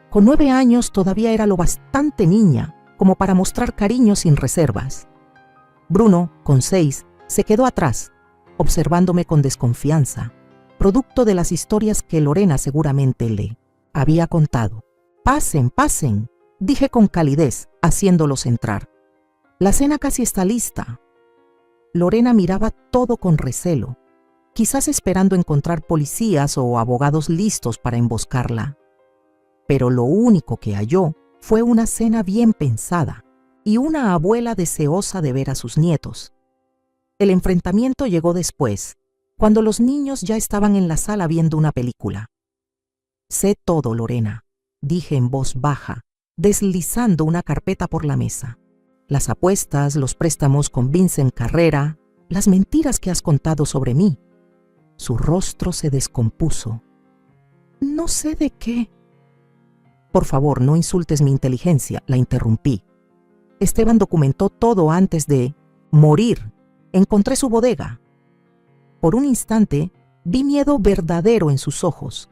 Con 9 años todavía era lo bastante niña como para mostrar cariño sin reservas. Bruno, con 6, se quedó atrás, observándome con desconfianza, producto de las historias que Lorena seguramente le había contado. «Pasen, pasen», dije con calidez, haciéndolos entrar. «La cena casi está lista». Lorena miraba todo con recelo, quizás esperando encontrar policías o abogados listos para emboscarla. Pero lo único que halló fue una cena bien pensada y una abuela deseosa de ver a sus nietos. El enfrentamiento llegó después, cuando los niños ya estaban en la sala viendo una película. «Sé todo, Lorena», dije en voz baja, deslizando una carpeta por la mesa. «Las apuestas, los préstamos con Vincent Carrera, las mentiras que has contado sobre mí». Su rostro se descompuso. «No sé de qué». «Por favor, no insultes mi inteligencia», la interrumpí. «Esteban documentó todo antes de morir. Encontré su bodega». Por un instante vi miedo verdadero en sus ojos.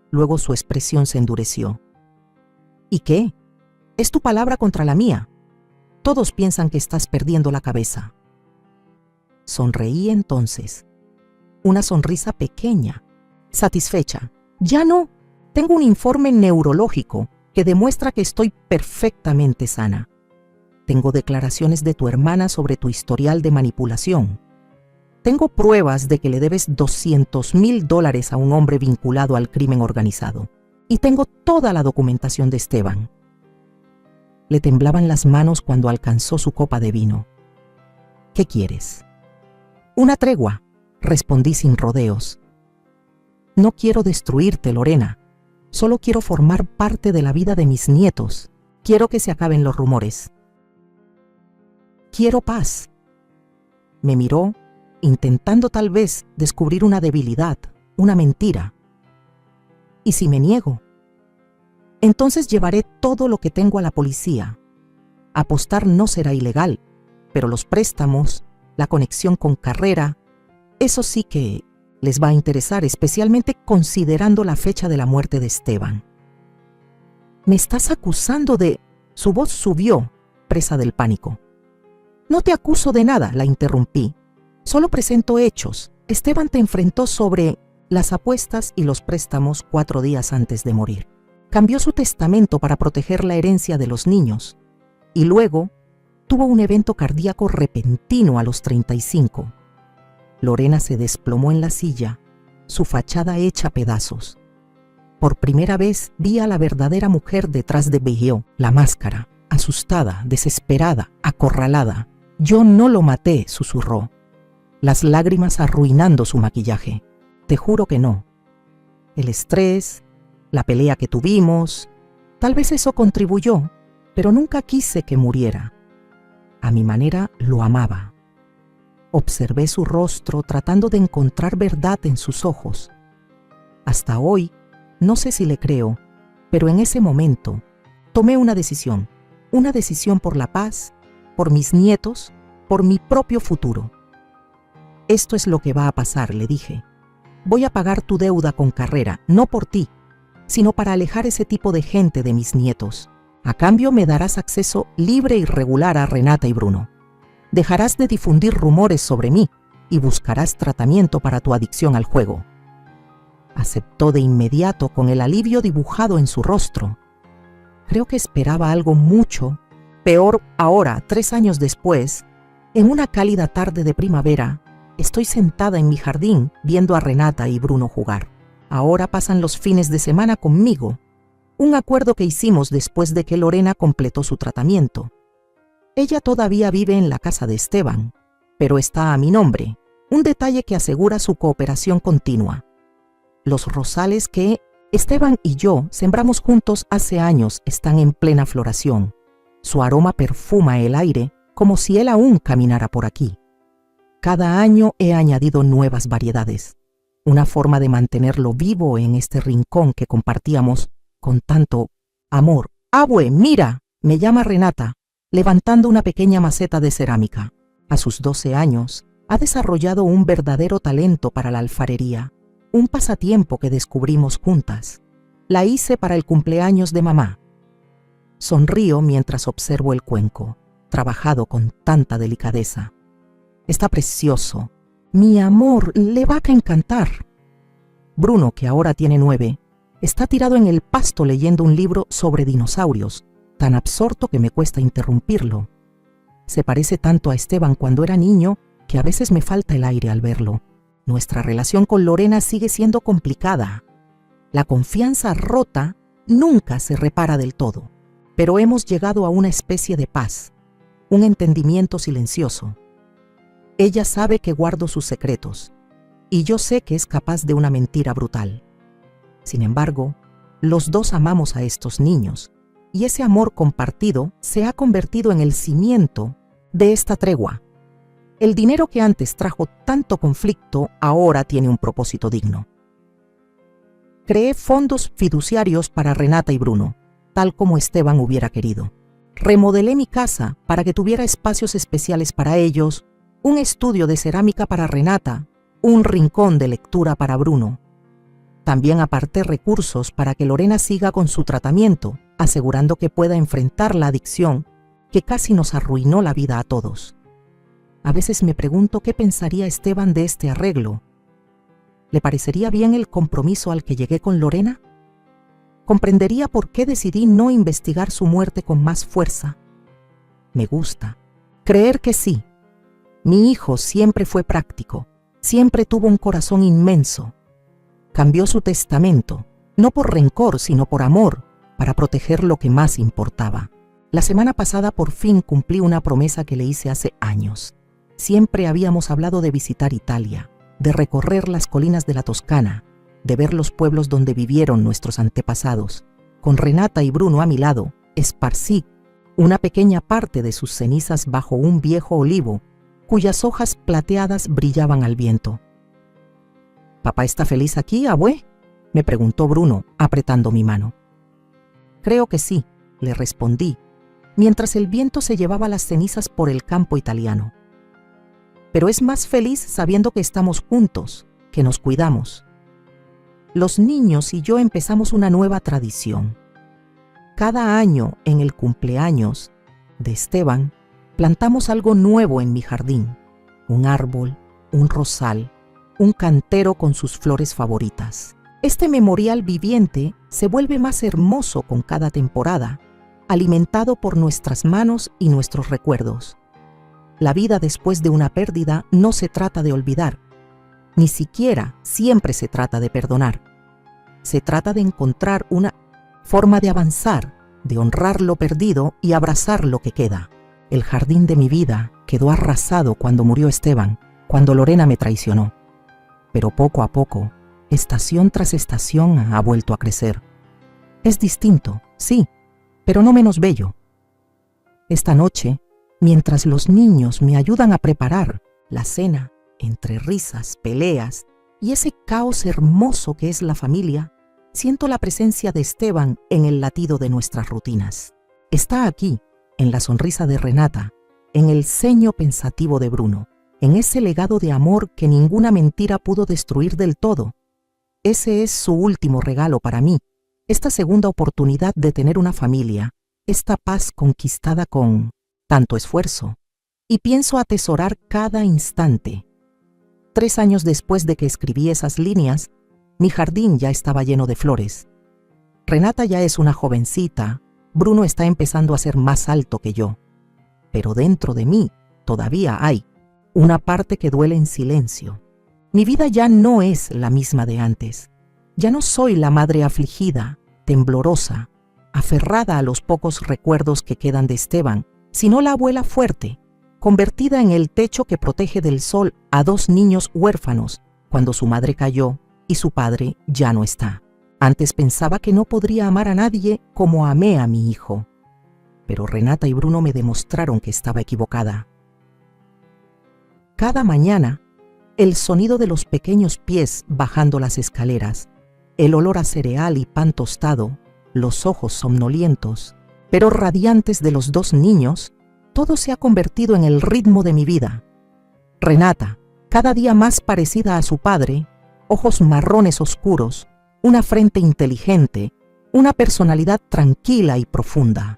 Luego su expresión se endureció. «¿Y qué? Es tu palabra contra la mía. Todos piensan que estás perdiendo la cabeza». Sonreí entonces. Una sonrisa pequeña, satisfecha. «Ya no. Tengo un informe neurológico que demuestra que estoy perfectamente sana. Tengo declaraciones de tu hermana sobre tu historial de manipulación. Tengo pruebas de que le debes $200,000 a un hombre vinculado al crimen organizado. Y tengo toda la documentación de Esteban». Le temblaban las manos cuando alcanzó su copa de vino. «¿Qué quieres?» «Una tregua», respondí sin rodeos. «No quiero destruirte, Lorena. Solo quiero formar parte de la vida de mis nietos. Quiero que se acaben los rumores. Quiero paz». Me miró, intentando tal vez descubrir una debilidad, una mentira. «¿Y si me niego? Entonces llevaré todo lo que tengo a la policía. Apostar no será ilegal, pero los préstamos, la conexión con Carrera, eso sí que les va a interesar, especialmente considerando la fecha de la muerte de Esteban». «¿Me estás acusando de...?» Su voz subió, presa del pánico. «No te acuso de nada», la interrumpí. «Solo presento hechos. Esteban te enfrentó sobre las apuestas y los préstamos 4 días antes de morir. Cambió su testamento para proteger la herencia de los niños. Y luego tuvo un evento cardíaco repentino a los 35. Lorena se desplomó en la silla, su fachada hecha pedazos. Por primera vez vi a la verdadera mujer detrás de Belló, la máscara, asustada, desesperada, acorralada. «Yo no lo maté», susurró, las lágrimas arruinando su maquillaje. «Te juro que no. El estrés, la pelea que tuvimos, tal vez eso contribuyó, pero nunca quise que muriera. A mi manera lo amaba». Observé su rostro tratando de encontrar verdad en sus ojos. Hasta hoy, no sé si le creo, pero en ese momento tomé una decisión por la paz, por mis nietos, por mi propio futuro. «Esto es lo que va a pasar», le dije. «Voy a pagar tu deuda con Carrera, no por ti, sino para alejar ese tipo de gente de mis nietos. A cambio me darás acceso libre y regular a Renata y Bruno. Dejarás de difundir rumores sobre mí y buscarás tratamiento para tu adicción al juego». Aceptó de inmediato con el alivio dibujado en su rostro. Creo que esperaba algo mucho peor. Ahora, 3 años después, en una cálida tarde de primavera, estoy sentada en mi jardín viendo a Renata y Bruno jugar. Ahora pasan los fines de semana conmigo, un acuerdo que hicimos después de que Lorena completó su tratamiento. Ella todavía vive en la casa de Esteban, pero está a mi nombre, un detalle que asegura su cooperación continua. Los rosales que Esteban y yo sembramos juntos hace años, están en plena floración. Su aroma perfuma el aire como si él aún caminara por aquí. Cada año he añadido nuevas variedades, una forma de mantenerlo vivo en este rincón que compartíamos con tanto amor. ¡Abue, mira! Me llama Renata, levantando una pequeña maceta de cerámica. A sus 12 años, ha desarrollado un verdadero talento para la alfarería, un pasatiempo que descubrimos juntas. La hice para el cumpleaños de mamá. Sonrío mientras observo el cuenco, trabajado con tanta delicadeza. Está precioso. Mi amor, le va a encantar. Bruno, que ahora tiene 9, está tirado en el pasto leyendo un libro sobre dinosaurios, tan absorto que me cuesta interrumpirlo. Se parece tanto a Esteban cuando era niño que a veces me falta el aire al verlo. Nuestra relación con Lorena sigue siendo complicada. La confianza rota nunca se repara del todo, pero hemos llegado a una especie de paz, un entendimiento silencioso. Ella sabe que guardo sus secretos, y yo sé que es capaz de una mentira brutal. Sin embargo, los dos amamos a estos niños, y ese amor compartido se ha convertido en el cimiento de esta tregua. El dinero que antes trajo tanto conflicto ahora tiene un propósito digno. Creé fondos fiduciarios para Renata y Bruno, tal como Esteban hubiera querido. Remodelé mi casa para que tuviera espacios especiales para ellos, un estudio de cerámica para Renata, un rincón de lectura para Bruno. También aparté recursos para que Lorena siga con su tratamiento, asegurando que pueda enfrentar la adicción que casi nos arruinó la vida a todos. A veces me pregunto qué pensaría Esteban de este arreglo. ¿Le parecería bien el compromiso al que llegué con Lorena? ¿Comprendería por qué decidí no investigar su muerte con más fuerza? Me gusta creer que sí. Mi hijo siempre fue práctico, siempre tuvo un corazón inmenso. Cambió su testamento, no por rencor, sino por amor, para proteger lo que más importaba. La semana pasada por fin cumplí una promesa que le hice hace años. Siempre habíamos hablado de visitar Italia, de recorrer las colinas de la Toscana, de ver los pueblos donde vivieron nuestros antepasados. Con Renata y Bruno a mi lado, esparcí una pequeña parte de sus cenizas bajo un viejo olivo, cuyas hojas plateadas brillaban al viento. ¿Papá está feliz aquí, abue?, me preguntó Bruno, apretando mi mano. Creo que sí, le respondí, mientras el viento se llevaba las cenizas por el campo italiano. Pero es más feliz sabiendo que estamos juntos, que nos cuidamos. Los niños y yo empezamos una nueva tradición. Cada año, en el cumpleaños de Esteban, plantamos algo nuevo en mi jardín. Un árbol, un rosal, un cantero con sus flores favoritas. Este memorial viviente se vuelve más hermoso con cada temporada, alimentado por nuestras manos y nuestros recuerdos. La vida después de una pérdida no se trata de olvidar, ni siquiera siempre se trata de perdonar. Se trata de encontrar una forma de avanzar, de honrar lo perdido y abrazar lo que queda. El jardín de mi vida quedó arrasado cuando murió Esteban, cuando Lorena me traicionó. Pero poco a poco, estación tras estación ha vuelto a crecer. Es distinto, sí, pero no menos bello. Esta noche, mientras los niños me ayudan a preparar la cena, entre risas, peleas y ese caos hermoso que es la familia, siento la presencia de Esteban en el latido de nuestras rutinas. Está aquí, en la sonrisa de Renata, en el ceño pensativo de Bruno, en ese legado de amor que ninguna mentira pudo destruir del todo. Ese es su último regalo para mí, esta segunda oportunidad de tener una familia, esta paz conquistada con tanto esfuerzo, y pienso atesorar cada instante. 3 años después de que escribí esas líneas, mi jardín ya estaba lleno de flores. Renata ya es una jovencita, Bruno está empezando a ser más alto que yo, pero dentro de mí todavía hay una parte que duele en silencio. Mi vida ya no es la misma de antes. Ya no soy la madre afligida, temblorosa, aferrada a los pocos recuerdos que quedan de Esteban, sino la abuela fuerte, convertida en el techo que protege del sol a 2 niños huérfanos cuando su madre cayó y su padre ya no está. Antes pensaba que no podría amar a nadie como amé a mi hijo, pero Renata y Bruno me demostraron que estaba equivocada. Cada mañana, el sonido de los pequeños pies bajando las escaleras, el olor a cereal y pan tostado, los ojos somnolientos, pero radiantes de los dos niños, todo se ha convertido en el ritmo de mi vida. Renata, cada día más parecida a su padre, ojos marrones oscuros, una frente inteligente, una personalidad tranquila y profunda.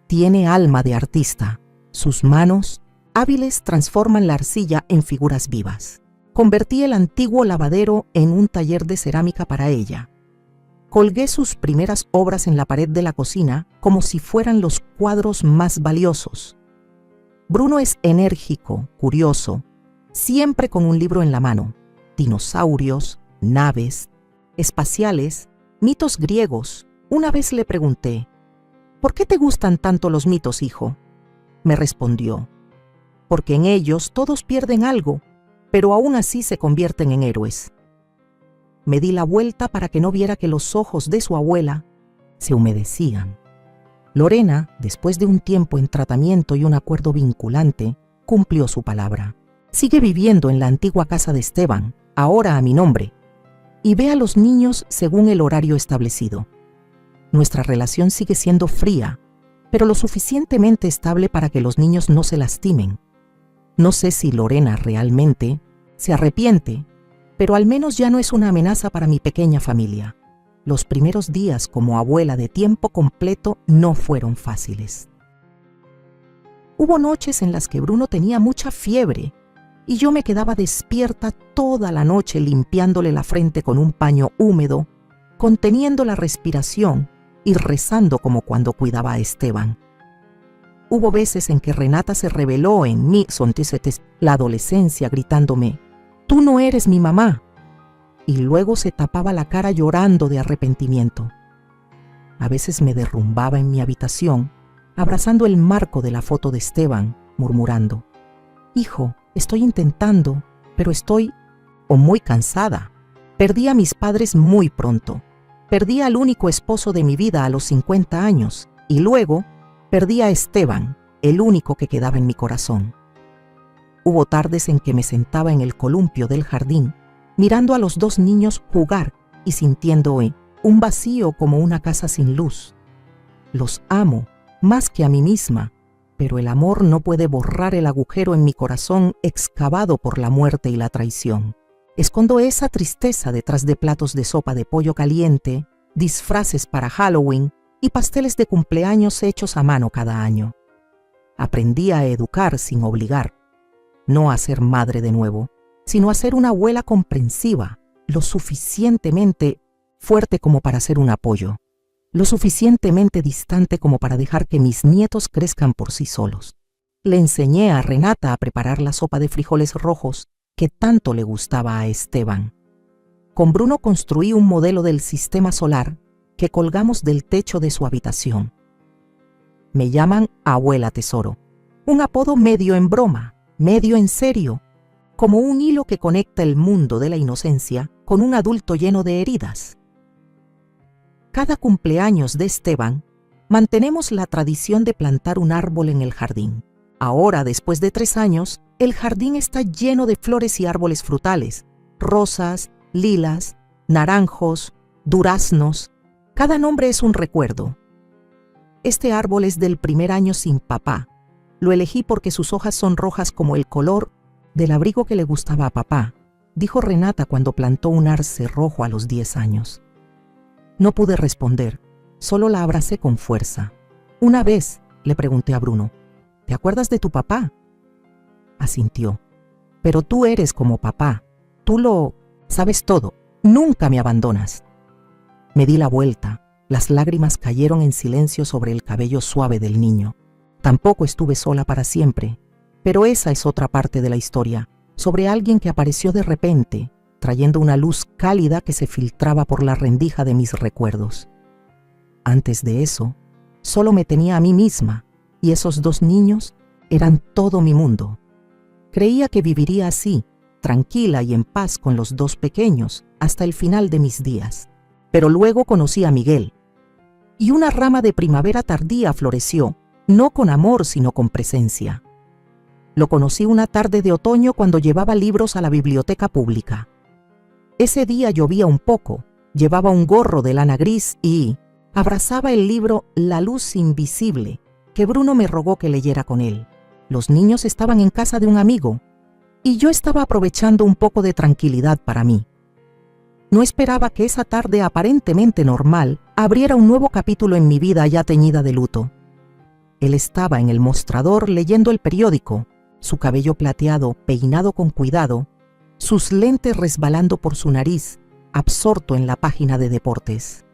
Tiene alma de artista. Sus manos, hábiles, transforman la arcilla en figuras vivas. Convertí el antiguo lavadero en un taller de cerámica para ella. Colgué sus primeras obras en la pared de la cocina como si fueran los cuadros más valiosos. Bruno es enérgico, curioso, siempre con un libro en la mano. Dinosaurios, naves, espaciales, mitos griegos. Una vez le pregunté, ¿por qué te gustan tanto los mitos, hijo? Me respondió, porque en ellos todos pierden algo, pero aún así se convierten en héroes. Me di la vuelta para que no viera que los ojos de su abuela se humedecían. Lorena, después de un tiempo en tratamiento y un acuerdo vinculante, cumplió su palabra. Sigue viviendo en la antigua casa de Esteban, ahora a mi nombre, y ve a los niños según el horario establecido. Nuestra relación sigue siendo fría, pero lo suficientemente estable para que los niños no se lastimen. No sé si Lorena realmente se arrepiente, pero al menos ya no es una amenaza para mi pequeña familia. Los primeros días como abuela de tiempo completo no fueron fáciles. Hubo noches en las que Bruno tenía mucha fiebre y yo me quedaba despierta toda la noche limpiándole la frente con un paño húmedo, conteniendo la respiración y rezando como cuando cuidaba a Esteban. Hubo veces en que Renata se rebeló en mí, la adolescencia, gritándome, «Tú no eres mi mamá», y luego se tapaba la cara llorando de arrepentimiento. A veces me derrumbaba en mi habitación, abrazando el marco de la foto de Esteban, murmurando, «Hijo, estoy intentando, pero estoy muy cansada. Perdí a mis padres muy pronto. Perdí al único esposo de mi vida a los 50 años y luego perdí a Esteban, el único que quedaba en mi corazón». Hubo tardes en que me sentaba en el columpio del jardín, mirando a los dos niños jugar y sintiendo un vacío como una casa sin luz. Los amo más que a mí misma, pero el amor no puede borrar el agujero en mi corazón excavado por la muerte y la traición. Escondo esa tristeza detrás de platos de sopa de pollo caliente, disfraces para Halloween y pasteles de cumpleaños hechos a mano cada año. Aprendí a educar sin obligar, no a ser madre de nuevo, sino a ser una abuela comprensiva, lo suficientemente fuerte como para ser un apoyo, lo suficientemente distante como para dejar que mis nietos crezcan por sí solos. Le enseñé a Renata a preparar la sopa de frijoles rojos que tanto le gustaba a Esteban. Con Bruno construí un modelo del sistema solar que colgamos del techo de su habitación. Me llaman Abuela Tesoro, un apodo medio en broma, medio en serio, como un hilo que conecta el mundo de la inocencia con un adulto lleno de heridas. Cada cumpleaños de Esteban, mantenemos la tradición de plantar un árbol en el jardín. Ahora, después de 3 años, el jardín está lleno de flores y árboles frutales, rosas, lilas, naranjos, duraznos. Cada nombre es un recuerdo. Este árbol es del primer año sin papá. Lo elegí porque sus hojas son rojas como el color del abrigo que le gustaba a papá, dijo Renata cuando plantó un arce rojo a los 10 años. No pude responder, solo la abracé con fuerza. Una vez le pregunté a Bruno, ¿te acuerdas de tu papá? Asintió. Pero tú eres como papá, tú lo sabes todo, nunca me abandonas. Me di la vuelta, las lágrimas cayeron en silencio sobre el cabello suave del niño. Tampoco estuve sola para siempre, pero esa es otra parte de la historia, sobre alguien que apareció de repente, trayendo una luz cálida que se filtraba por la rendija de mis recuerdos. Antes de eso, solo me tenía a mí misma, y esos 2 niños eran todo mi mundo. Creía que viviría así, tranquila y en paz con los 2 pequeños, hasta el final de mis días. pero luego conocí a Miguel. Y una rama de primavera tardía floreció, no con amor sino con presencia. Lo conocí una tarde de otoño cuando llevaba libros a la biblioteca pública. Ese día llovía un poco, llevaba un gorro de lana gris y abrazaba el libro La luz invisible, que Bruno me rogó que leyera con él. Los niños estaban en casa de un amigo y yo estaba aprovechando un poco de tranquilidad para mí. No esperaba que esa tarde aparentemente normal abriera un nuevo capítulo en mi vida ya teñida de luto. Él estaba en el mostrador leyendo el periódico, su cabello plateado peinado con cuidado, sus lentes resbalando por su nariz, absorto en la página de deportes.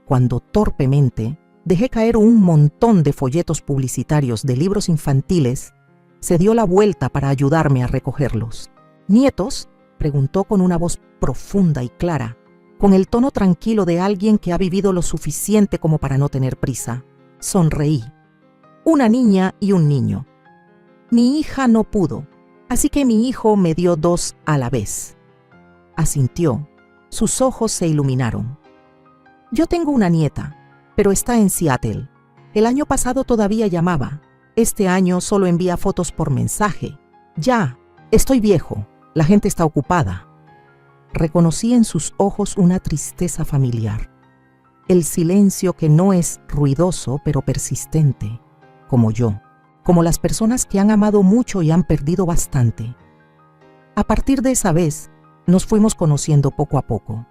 Cuando torpemente dejé caer un montón de folletos publicitarios de libros infantiles, se dio la vuelta para ayudarme a recogerlos. ¿Nietos?, preguntó con una voz profunda y clara, con el tono tranquilo de alguien que ha vivido lo suficiente como para no tener prisa. Sonreí. Una niña y un niño. Mi hija no pudo, así que mi hijo me dio 2 a la vez. Asintió. Sus ojos se iluminaron. Yo tengo una nieta, pero está en Seattle. El año pasado todavía llamaba. Este año solo envía fotos por mensaje. Ya, estoy viejo. La gente está ocupada. Reconocí en sus ojos una tristeza familiar. El silencio que no es ruidoso pero persistente, como yo, como las personas que han amado mucho y han perdido bastante. A partir de esa vez, nos fuimos conociendo poco a poco.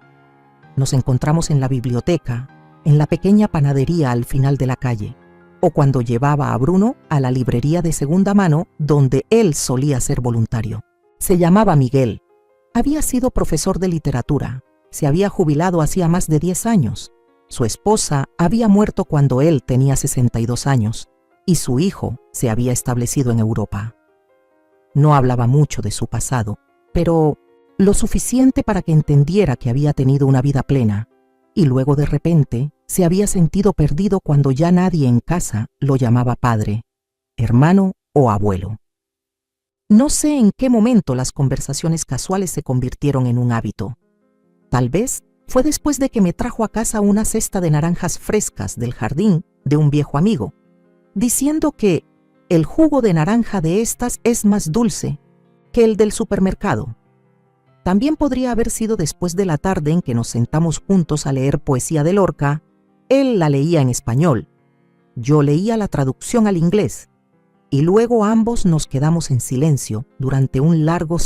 Nos encontramos en la biblioteca, en la pequeña panadería al final de la calle, o cuando llevaba a Bruno a la librería de segunda mano donde él solía ser voluntario. Se llamaba Miguel. Había sido profesor de literatura. Se había jubilado hacía más de 10 años. Su esposa había muerto cuando él tenía 62 años y su hijo se había establecido en Europa. No hablaba mucho de su pasado, pero lo suficiente para que entendiera que había tenido una vida plena y luego de repente se había sentido perdido cuando ya nadie en casa lo llamaba padre, hermano o abuelo. No sé en qué momento las conversaciones casuales se convirtieron en un hábito. Tal vez fue después de que me trajo a casa una cesta de naranjas frescas del jardín de un viejo amigo, diciendo que el jugo de naranja de estas es más dulce que el del supermercado. También podría haber sido después de la tarde en que nos sentamos juntos a leer poesía de Lorca. Él la leía en español, yo leía la traducción al inglés, y luego ambos nos quedamos en silencio durante un largo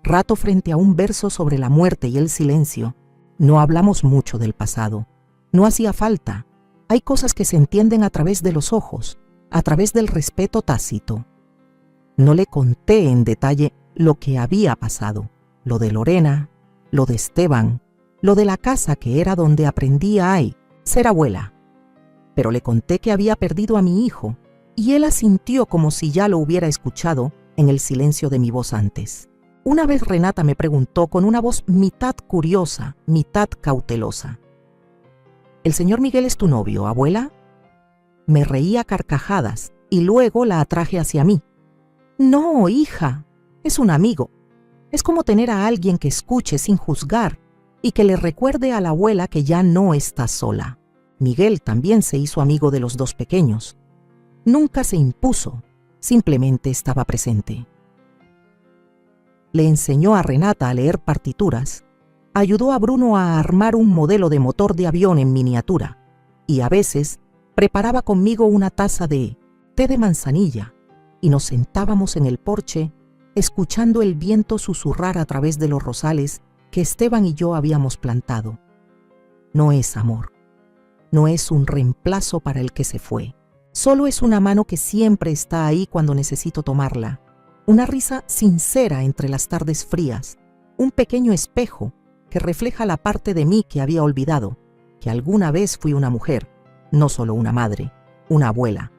rato frente a un verso sobre la muerte y el silencio. No hablamos mucho del pasado. No hacía falta. Hay cosas que se entienden a través de los ojos, a través del respeto tácito. No le conté en detalle lo que había pasado, lo de Lorena, lo de Esteban, lo de la casa que era donde aprendí a ser abuela. Pero le conté que había perdido a mi hijo, y él asintió como si ya lo hubiera escuchado en el silencio de mi voz antes. Una vez Renata me preguntó con una voz mitad curiosa, mitad cautelosa: ¿El señor Miguel es tu novio, abuela? Me reí a carcajadas y luego la atraje hacia mí. No, hija, es un amigo. Es como tener a alguien que escuche sin juzgar y que le recuerde a la abuela que ya no está sola. Miguel también se hizo amigo de los 2 pequeños. Nunca se impuso, simplemente estaba presente. Le enseñó a Renata a leer partituras, ayudó a Bruno a armar un modelo de motor de avión en miniatura y a veces preparaba conmigo una taza de té de manzanilla y nos sentábamos en el porche escuchando el viento susurrar a través de los rosales que Esteban y yo habíamos plantado. No es amor, no es un reemplazo para el que se fue. Solo es una mano que siempre está ahí cuando necesito tomarla, una risa sincera entre las tardes frías, un pequeño espejo que refleja la parte de mí que había olvidado, que alguna vez fui una mujer, no solo una madre, una abuela.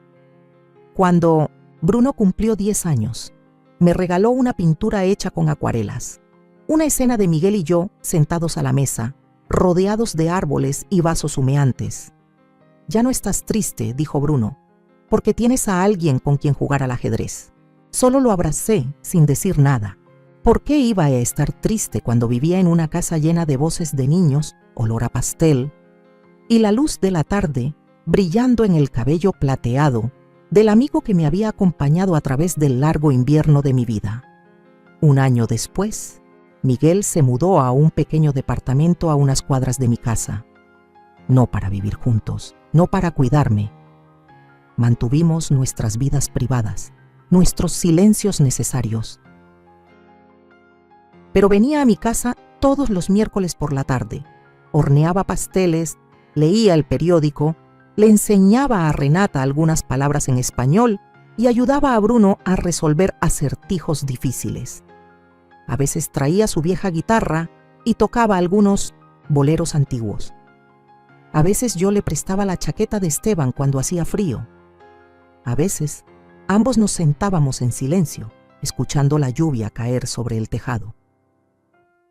Cuando Bruno cumplió 10 años, me regaló una pintura hecha con acuarelas, una escena de Miguel y yo sentados a la mesa, rodeados de árboles y vasos humeantes. «Ya no estás triste», dijo Bruno, «porque tienes a alguien con quien jugar al ajedrez». Solo lo abracé sin decir nada. ¿Por qué iba a estar triste cuando vivía en una casa llena de voces de niños, olor a pastel, y la luz de la tarde brillando en el cabello plateado del amigo que me había acompañado a través del largo invierno de mi vida? Un año después, Miguel se mudó a un pequeño departamento a unas cuadras de mi casa. No para vivir juntos, no para cuidarme. Mantuvimos nuestras vidas privadas, nuestros silencios necesarios. Pero venía a mi casa todos los miércoles por la tarde, horneaba pasteles, leía el periódico, le enseñaba a Renata algunas palabras en español y ayudaba a Bruno a resolver acertijos difíciles. A veces traía su vieja guitarra y tocaba algunos boleros antiguos. A veces yo le prestaba la chaqueta de Esteban cuando hacía frío. A veces ambos nos sentábamos en silencio, escuchando la lluvia caer sobre el tejado.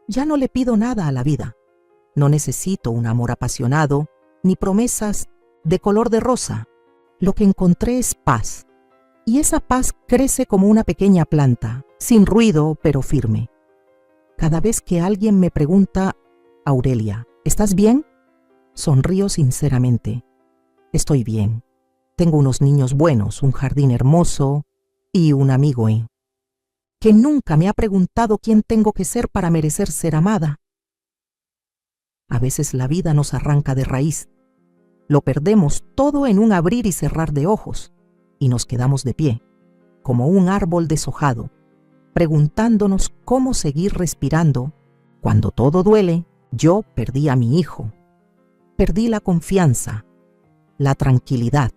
Ya no le pido nada a la vida. No necesito un amor apasionado ni promesas de color de rosa. Lo que encontré es paz. Y esa paz crece como una pequeña planta, sin ruido pero firme. Cada vez que alguien me pregunta, Aurelia, ¿estás bien? Sonrío sinceramente. Estoy bien. Tengo unos niños buenos, un jardín hermoso y un amigo que nunca me ha preguntado quién tengo que ser para merecer ser amada. A veces la vida nos arranca de raíz. Lo perdemos todo en un abrir y cerrar de ojos y nos quedamos de pie, como un árbol deshojado, preguntándonos cómo seguir respirando. Cuando todo duele, yo perdí a mi hijo. Perdí la confianza, la tranquilidad.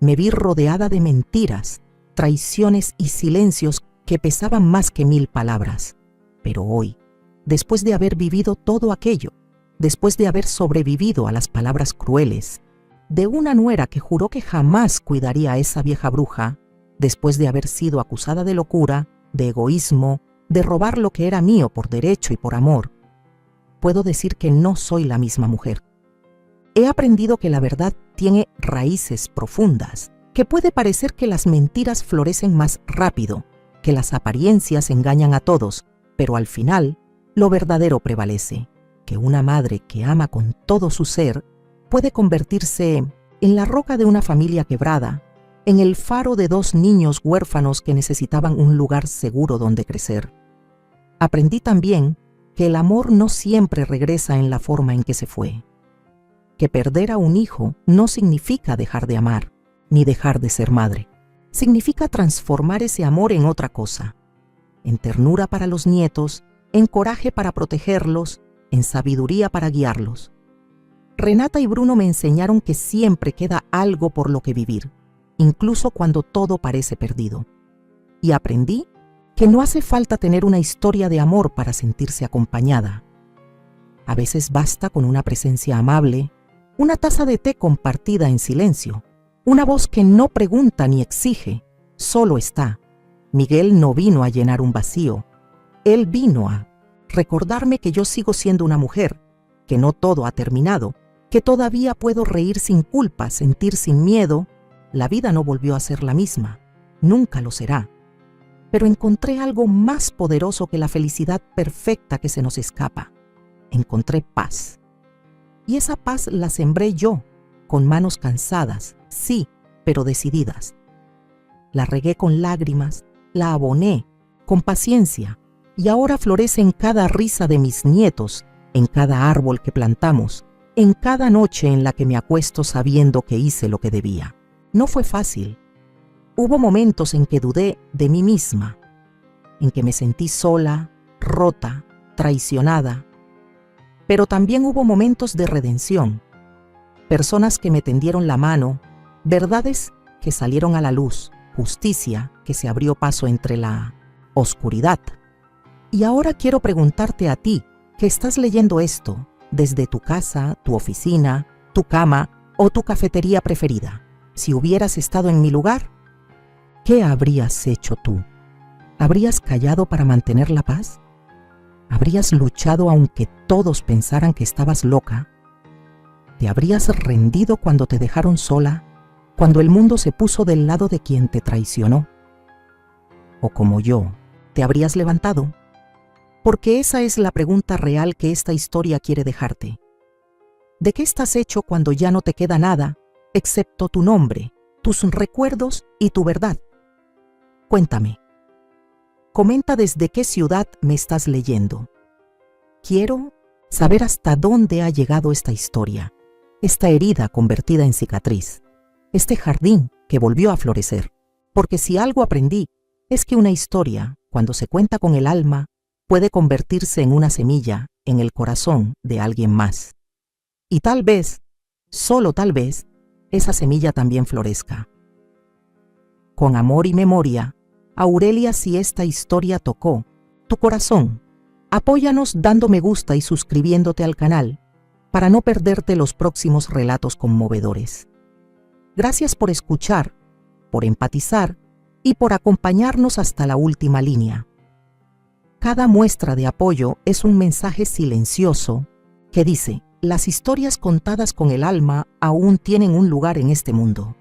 Me vi rodeada de mentiras, traiciones y silencios que pesaban más que 1000 palabras. Pero hoy, después de haber vivido todo aquello, después de haber sobrevivido a las palabras crueles de una nuera que juró que jamás cuidaría a esa vieja bruja, después de haber sido acusada de locura, de egoísmo, de robar lo que era mío por derecho y por amor, puedo decir que no soy la misma mujer. He aprendido que la verdad tiene raíces profundas, que puede parecer que las mentiras florecen más rápido, que las apariencias engañan a todos, pero al final lo verdadero prevalece, que una madre que ama con todo su ser puede convertirse en la roca de una familia quebrada, en el faro de 2 niños huérfanos que necesitaban un lugar seguro donde crecer. Aprendí también que el amor no siempre regresa en la forma en que se fue, que perder a un hijo no significa dejar de amar, ni dejar de ser madre. Significa transformar ese amor en otra cosa, en ternura para los nietos, en coraje para protegerlos, en sabiduría para guiarlos. Renata y Bruno me enseñaron que siempre queda algo por lo que vivir, incluso cuando todo parece perdido. Y aprendí que no hace falta tener una historia de amor para sentirse acompañada. A veces basta con una presencia amable, una taza de té compartida en silencio, una voz que no pregunta ni exige, solo está. Miguel no vino a llenar un vacío. Él vino a recordarme que yo sigo siendo una mujer, que no todo ha terminado, que todavía puedo reír sin culpa, sentir sin miedo. La vida no volvió a ser la misma, nunca lo será. Pero encontré algo más poderoso que la felicidad perfecta que se nos escapa. Encontré paz. Y esa paz la sembré yo, con manos cansadas, sí, pero decididas. La regué con lágrimas, la aboné, con paciencia, y ahora florece en cada risa de mis nietos, en cada árbol que plantamos, en cada noche en la que me acuesto sabiendo que hice lo que debía. No fue fácil. Hubo momentos en que dudé de mí misma, en que me sentí sola, rota, traicionada. Pero también hubo momentos de redención, personas que me tendieron la mano, verdades que salieron a la luz, justicia que se abrió paso entre la oscuridad. Y ahora quiero preguntarte a ti, que estás leyendo esto desde tu casa, tu oficina, tu cama o tu cafetería preferida. Si hubieras estado en mi lugar, ¿qué habrías hecho tú? ¿Habrías callado para mantener la paz? ¿Habrías luchado aunque todos pensaran que estabas loca? ¿Te habrías rendido cuando te dejaron sola, cuando el mundo se puso del lado de quien te traicionó? ¿O como yo, ¿te habrías levantado? Porque esa es la pregunta real que esta historia quiere dejarte. ¿De qué estás hecho cuando ya no te queda nada, excepto tu nombre, tus recuerdos y tu verdad? Cuéntame. Comenta desde qué ciudad me estás leyendo. Quiero saber hasta dónde ha llegado esta historia, esta herida convertida en cicatriz, este jardín que volvió a florecer. Porque si algo aprendí, es que una historia, cuando se cuenta con el alma, puede convertirse en una semilla en el corazón de alguien más. Y tal vez, solo tal vez, esa semilla también florezca. Con amor y memoria, Aurelia, si esta historia tocó tu corazón, apóyanos dando me gusta y suscribiéndote al canal para no perderte los próximos relatos conmovedores. Gracias por escuchar, por empatizar y por acompañarnos hasta la última línea. Cada muestra de apoyo es un mensaje silencioso que dice: las historias contadas con el alma aún tienen un lugar en este mundo.